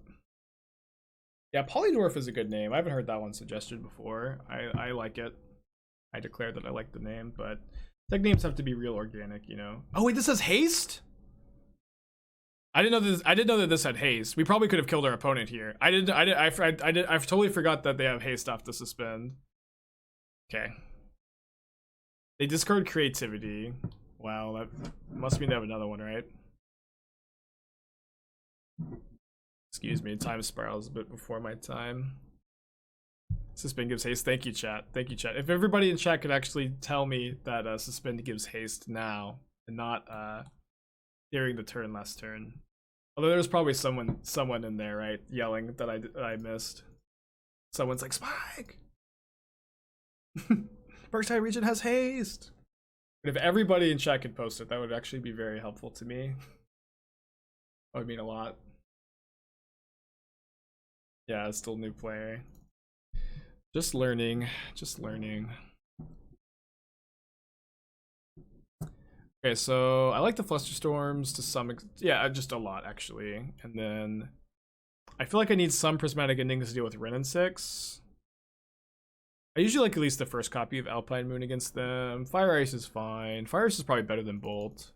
Yeah, Polydwarf is a good name. I haven't heard that one suggested before. I like it. I declare that I like the name, but deck names have to be real organic, you know. Oh wait, this has haste? I didn't know this. I didn't know that this had haste. We probably could have killed our opponent here. I didn't. I totally forgot that they have haste off to suspend. Okay. They discard creativity. Wow, that must mean they have another one, right? Excuse me, time spirals a bit before my time. Suspend gives haste. Thank you, chat. Thank you, chat. If everybody in chat could actually tell me that suspend gives haste now and not during the turn last turn. Although there's probably someone in there, right, yelling that I missed. Someone's like, Spike! Murktide Regent has haste! But if everybody in chat could post it, that would actually be very helpful to me. That would mean a lot. Yeah, it's still new player. Just learning, just learning. Okay, so I like the Flusterstorms to some yeah, just a lot actually. And then I feel like I need some Prismatic Endings to deal with Ren and 6. I usually like at least the first copy of Alpine Moon against them. Fire Ice is fine. Fire Ice is probably better than Bolt.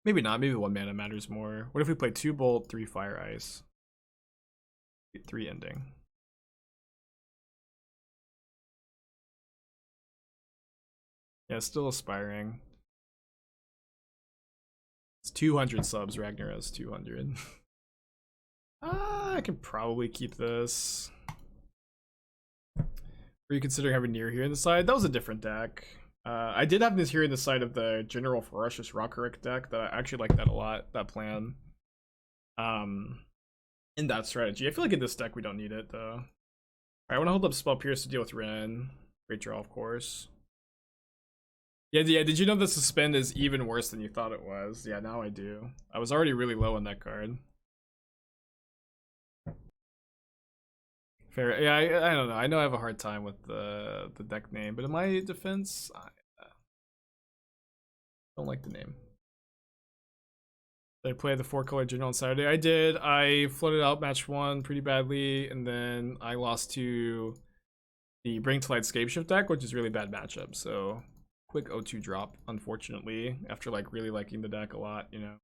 Maybe not, maybe 1 mana matters more. What if we play 2 Bolt, 3 Fire Ice? 3 Ending. Yeah, still aspiring. It's 200 subs, Ragnar has 200. I can probably keep this. Were you considering having Near here in the side? That was a different deck. I did have this here in the side of the General Ferocious Rockerick deck that I actually like that a lot, that plan. In that strategy. I feel like in this deck we don't need it though. Alright, I want to hold up Spell Pierce to deal with Ren. Great draw, of course. Yeah, did you know the suspend is even worse than you thought it was? Yeah, now I do. I was already really low on that card. Fair. Yeah, I don't know. I know I have a hard time with the deck name, but in my defense, I don't like the name. Did I play the 4-color general on Saturday? I did. I floated out match 1 pretty badly, and then I lost to the Bring to Light Scapeshift deck, which is really bad matchup. So quick 0-2 drop, unfortunately, after like really liking the deck a lot, you know.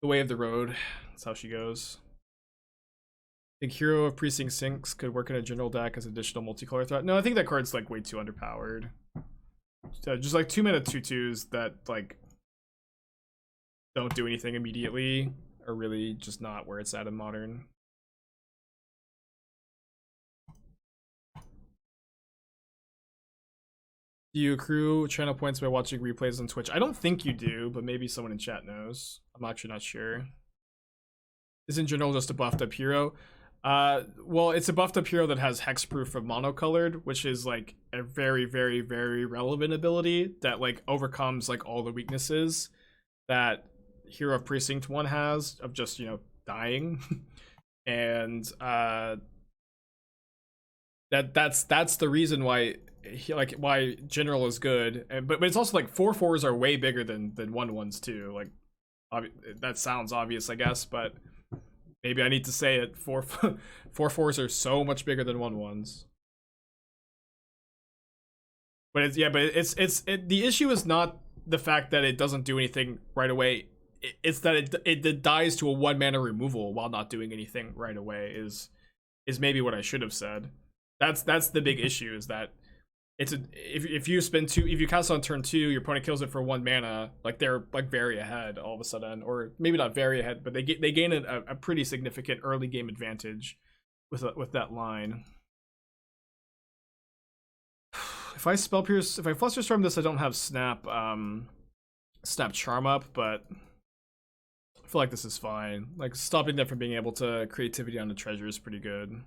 The way of the road, that's how she goes. Think Hero of Precinct Sinks could work in a general deck as additional multicolor threat. No, I think that card's like way too underpowered. Just like 2-mana 2/2s that like don't do anything immediately are really just not where it's at in Modern. Do you accrue channel points by watching replays on Twitch? I don't think you do, but maybe someone in chat knows. I'm actually not sure. Is in general just a buffed up hero? Well, it's a buffed up hero that has hexproof of monocolored, which is like a very, very, very relevant ability that like overcomes like all the weaknesses that Hero of Precinct 1 has of just, you know, dying. And that's the reason why why general is good. And but it's also like 4/4s are way bigger than 1/1s too. Like that sounds obvious, I guess, but maybe I need to say it. 4/4s are so much bigger than 1/1s. But it's the issue is not the fact that it doesn't do anything right away. It's that it dies to a 1 mana removal while not doing anything right away is maybe what I should have said. That's the big issue, is that it's if you spend 2, if you cast on turn 2, your opponent kills it for 1 mana, like they're like very ahead all of a sudden, or maybe not very ahead, but they gain a pretty significant early game advantage with that line. If I Spell Pierce, if I Flusterstorm this, I don't have Snap Charm up, but I feel like this is fine. Like stopping them from being able to creativity on the treasure is pretty good.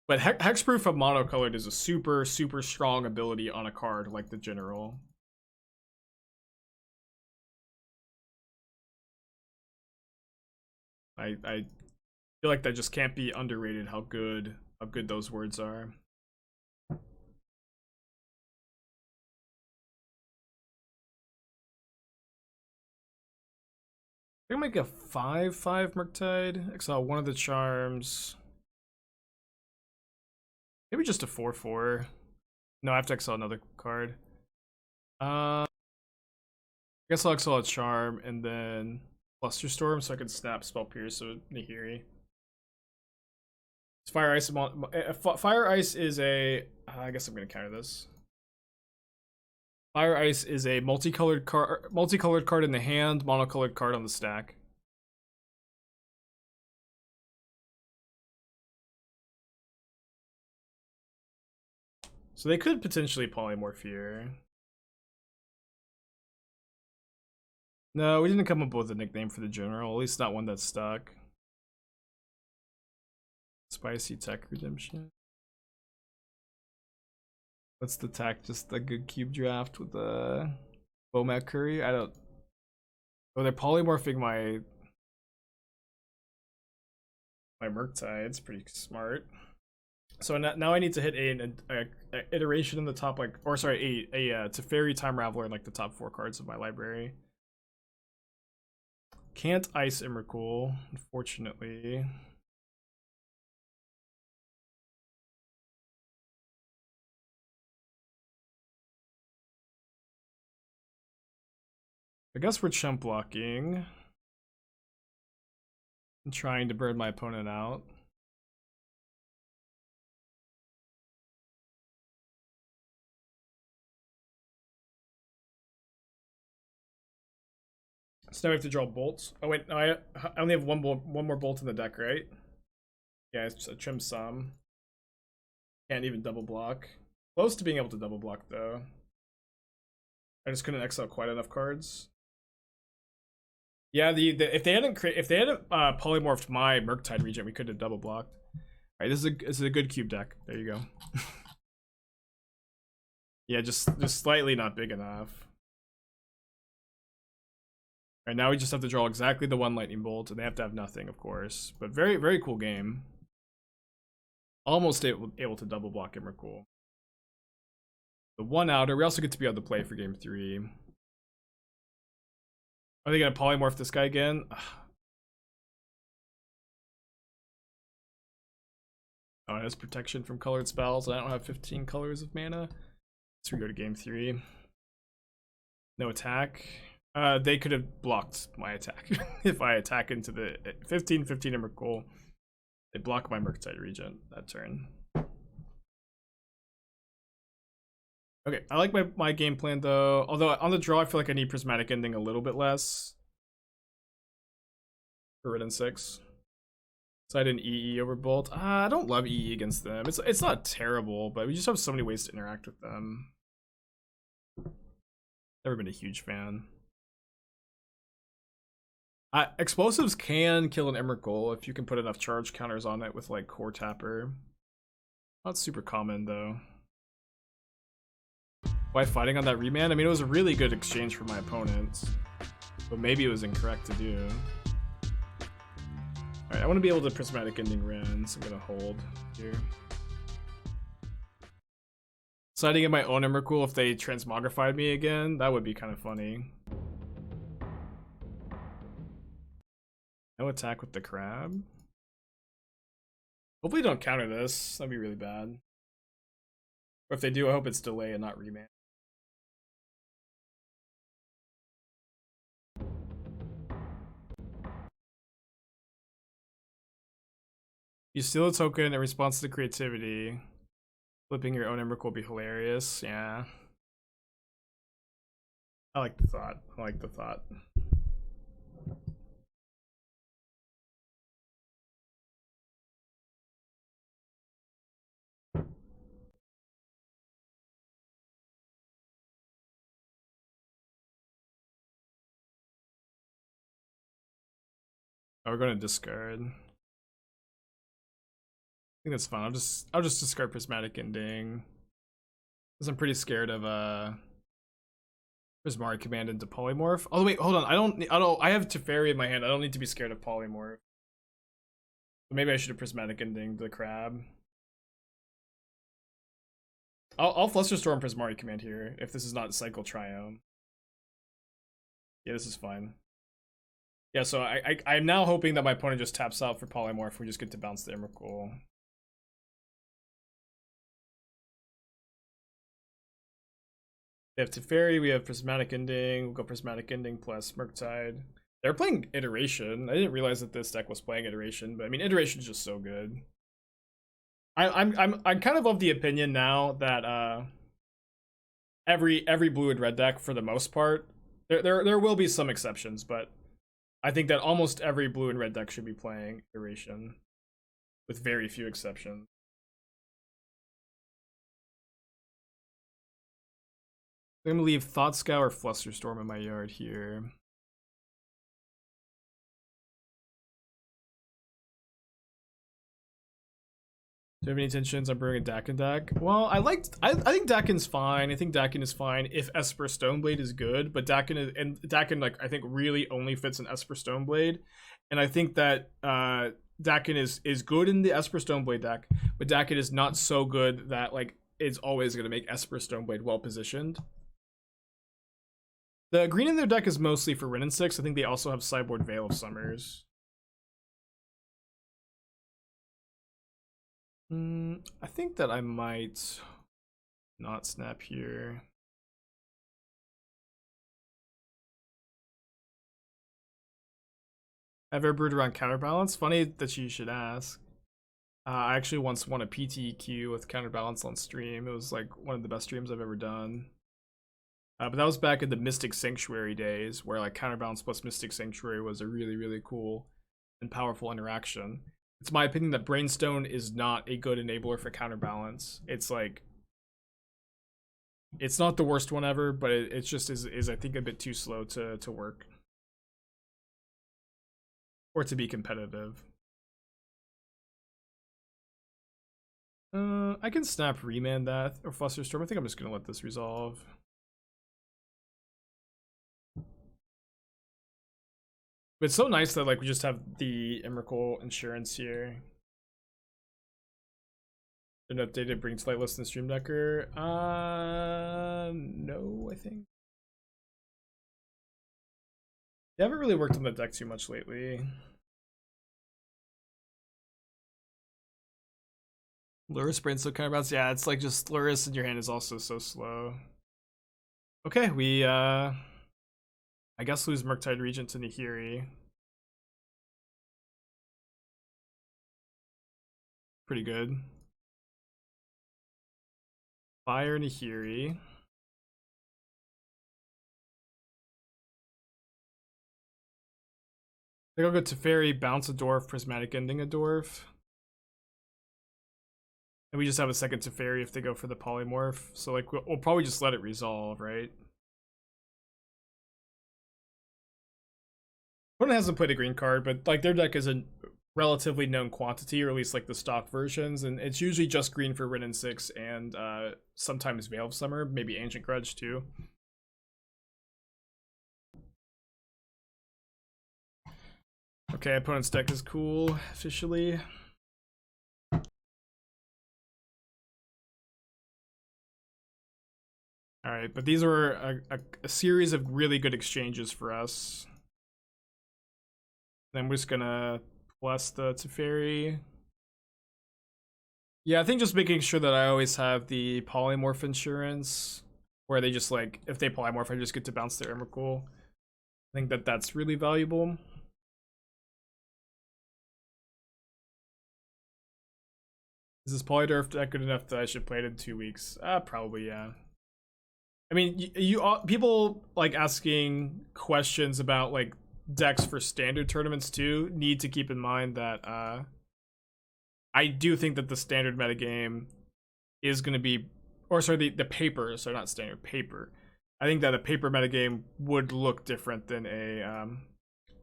But hexproof of monocolored is a super, super strong ability on a card like the general. I feel like that just can't be underrated how good those words are. I'm gonna make a 5/5 Murktide. Exile one of the charms. Maybe just a 4/4. No, I have to exile another card. I guess I'll exile a Charm and then Flusterstorm so I can snap Spell Pierce so Nahiri. Fire Ice. Fire Ice is a. I guess I'm gonna counter this. Fire Ice is a multicolored card in the hand, monocolored card on the stack. So they could potentially polymorph here. No, we didn't come up with a nickname for the general, at least not one that's stuck. Spicy Tech Redemption. What's the tech? Just a good cube draft with a Bomac Curry? I don't. Oh, they're polymorphing my Murktide. It's pretty smart. So now I need to hit a iteration in the top, like, or sorry, a Teferi Time Raveler in like the top 4 cards of my library. Can't ice Emrakul, unfortunately. I guess we're chump blocking. I'm trying to burn my opponent out. So now we have to draw bolts. Oh wait, no, I only have one more bolt in the deck, right? Yeah, it's a trim some. Can't even double block. Close to being able to double block though. I just couldn't exile quite enough cards. Yeah, if they hadn't polymorphed my Murktide Regent, we could have double blocked. All right, this is a good cube deck. There you go. Yeah, just slightly not big enough. All right, now we just have to draw exactly the 1 lightning bolt, and they have to have nothing, of course. But very, very cool game. Almost able to double block Emrakul. The 1 outer. We also get to be on the play for game 3. Are they gonna polymorph this guy again? Oh, it has protection from colored spells. I don't have 15 colors of mana. So we go to game 3. No attack. They could have blocked my attack if I attack into the 15 Emrakul. They block my Murktide Regent that turn. Okay, I like my game plan though. Although on the draw, I feel like I need Prismatic Ending a little bit less. For Ridden 6. So I did an EE over Bolt. I don't love EE against them. It's not terrible, but we just have so many ways to interact with them. Never been a huge fan. Explosives can kill an Emrakul if you can put enough charge counters on it with like Core Tapper. Not super common though. Why fighting on that remand? I mean, it was a really good exchange for my opponents, but maybe it was incorrect to do. Alright, I want to be able to Prismatic Ending Ren, so I'm gonna hold here. Siding in my own Emrakul if they transmogrified me again, that would be kind of funny. No attack with the crab. Hopefully don't counter this, that'd be really bad. Or if they do, I hope it's delay and not remand. You steal a token in response to creativity. Flipping your own Emrakul will be hilarious. Yeah. I like the thought. I like the thought. Oh, we're going to discard. I think that's fine. I'll just discard Prismatic Ending. Because I'm pretty scared of Prismari Command into Polymorph. Oh wait, hold on. I have Teferi in my hand. I don't need to be scared of Polymorph. But maybe I should have Prismatic Ending the crab. I'll Flusterstorm Prismari Command here if this is not Cycle Triome. Yeah, this is fine. Yeah, so I'm now hoping that my opponent just taps out for Polymorph. We just get to bounce the Emrakul. We have Teferi, we have Prismatic Ending, we'll go Prismatic Ending plus Murktide. They're playing Iteration. I didn't realize that this deck was playing Iteration, but I mean Iteration is just so good. I'm kind of the opinion now that every blue and red deck, for the most part, there will be some exceptions, but I think that almost every blue and red deck should be playing Iteration, with very few exceptions. I'm gonna leave Thought Scour or Flusterstorm in my yard here. Do you have any intentions on brewing a Dakin deck? Well, I think Dakin's fine. I think Dakin is fine if Esper Stoneblade is good, but Dakin like I think really only fits in Esper Stoneblade, and I think that Dakin is good in the Esper Stoneblade deck, but Dakin is not so good that like it's always gonna make Esper Stoneblade well positioned. The green in their deck is mostly for Wrenn and 6. I think they also have Sideboard Veil of Summers. I think that I might not snap here. I've ever brewed around Counterbalance? Funny that you should ask. I actually once won a PTQ with Counterbalance on stream. It was like one of the best streams I've ever done. But that was back in the Mystic Sanctuary days, where like Counterbalance plus Mystic Sanctuary was a really, really cool and powerful interaction. It's my opinion that Brainstone is not a good enabler for Counterbalance. It's like, it's not the worst one ever, but it just is I think a bit too slow to work. Or to be competitive. I can snap Remand that, or Flusterstorm. I think I'm just gonna let this resolve. But it's so nice that like we just have the Emrakul insurance here. An updated bring to light list in the Stream Decker. No, I think. I haven't really worked on the deck too much lately. Luris Brainstorm Counterbalance. Yeah, it's like just Luris in your hand is also so slow. Okay, we I guess lose Murktide Regent to Nihiri. Pretty good. Fire Nihiri. I think I'll go Teferi, bounce a dwarf, Prismatic Ending a dwarf. And we just have a second Teferi if they go for the polymorph. So like we'll probably just let it resolve, right? Opponent hasn't played a green card, but like their deck is a relatively known quantity, or at least like the stock versions, and it's usually just green for Wrenn and 6 and sometimes Veil of Summer, maybe Ancient Grudge too. Okay, opponent's deck is cool officially. All right, but these were a series of really good exchanges for us. Then we're just gonna plus the Teferi. Yeah, I think just making sure that I always have the polymorph insurance, where they just like, if they polymorph, I just get to bounce their Emrakul. I think that that's really valuable. Is this Polydurf deck good enough that I should play it in 2 weeks? Probably, yeah. I mean, people like asking questions about like decks for standard tournaments too need to keep in mind that I do think that the standard metagame is going to be, or sorry, the paper, so not standard, paper. I think that a paper metagame would look different than a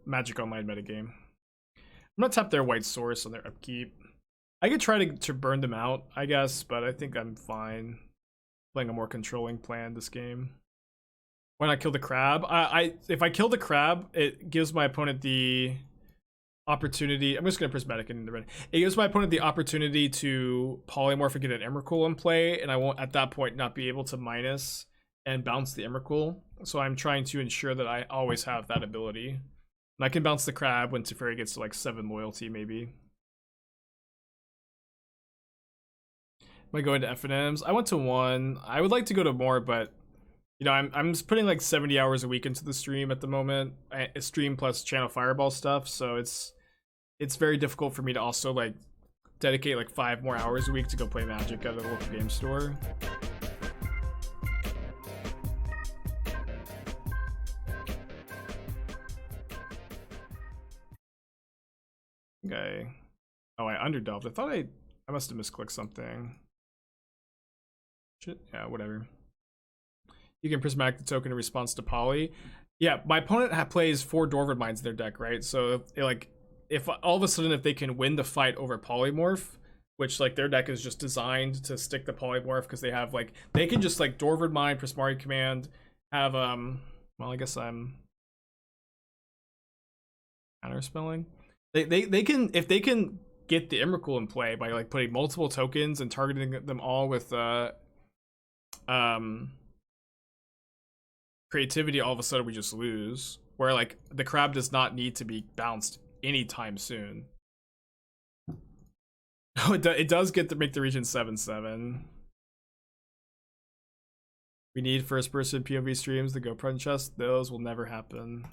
Magic Online metagame. I'm gonna tap their white source on their upkeep. I could try to burn them out, I guess, but I think I'm fine playing a more controlling plan this game. Why not kill the crab? If I kill the crab, it gives my opponent the opportunity. I'm just gonna Prismatic Ending the red. It gives my opponent the opportunity to polymorph and get an Emrakul in play, and I won't at that point not be able to minus and bounce the Emrakul. So I'm trying to ensure that I always have that ability. And I can bounce the crab when Teferi gets to like 7 loyalty, maybe. Am I going to FNMs? I went to 1. I would like to go to more, but you know, I'm just putting like 70 hours a week into the stream at the moment. Stream plus channel fireball stuff, so it's very difficult for me to also like dedicate like 5 more hours a week to go play Magic at a local game store. Okay. Oh, I underdelved. I thought I must have misclicked something. Shit. Yeah, whatever. You can prismatic the token in response to poly. Yeah, my opponent plays 4 Dwarven Mines in their deck, right? So if all of a sudden if they can win the fight over polymorph, which like their deck is just designed to stick the polymorph because they have like they can just like Dwarven Mine, Prismatic Command, have well I guess I'm counterspelling. They can, if they can get the Emrakul in play by like putting multiple tokens and targeting them all with creativity, all of a sudden we just lose. Where like the crab does not need to be bounced anytime soon. Oh, it does get to make the Regent 7/7. We need first person POV streams to go front chest. Those will never happen.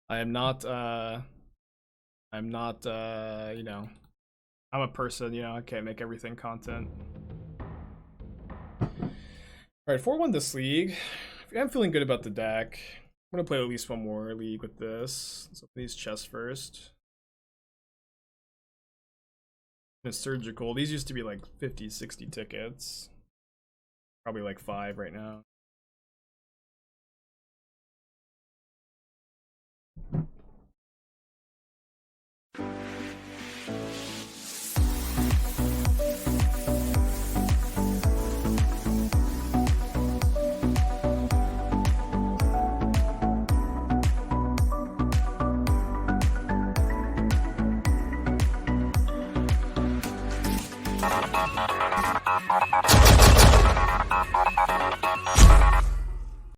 I'm not, you know, I'm a person, you know, I can't make everything content. Alright, 4-1 this league. I'm feeling good about the deck. I'm gonna play at least one more league with this. Let's open these chests first. It's surgical. These used to be like 50, 60 tickets. Probably like 5 right now.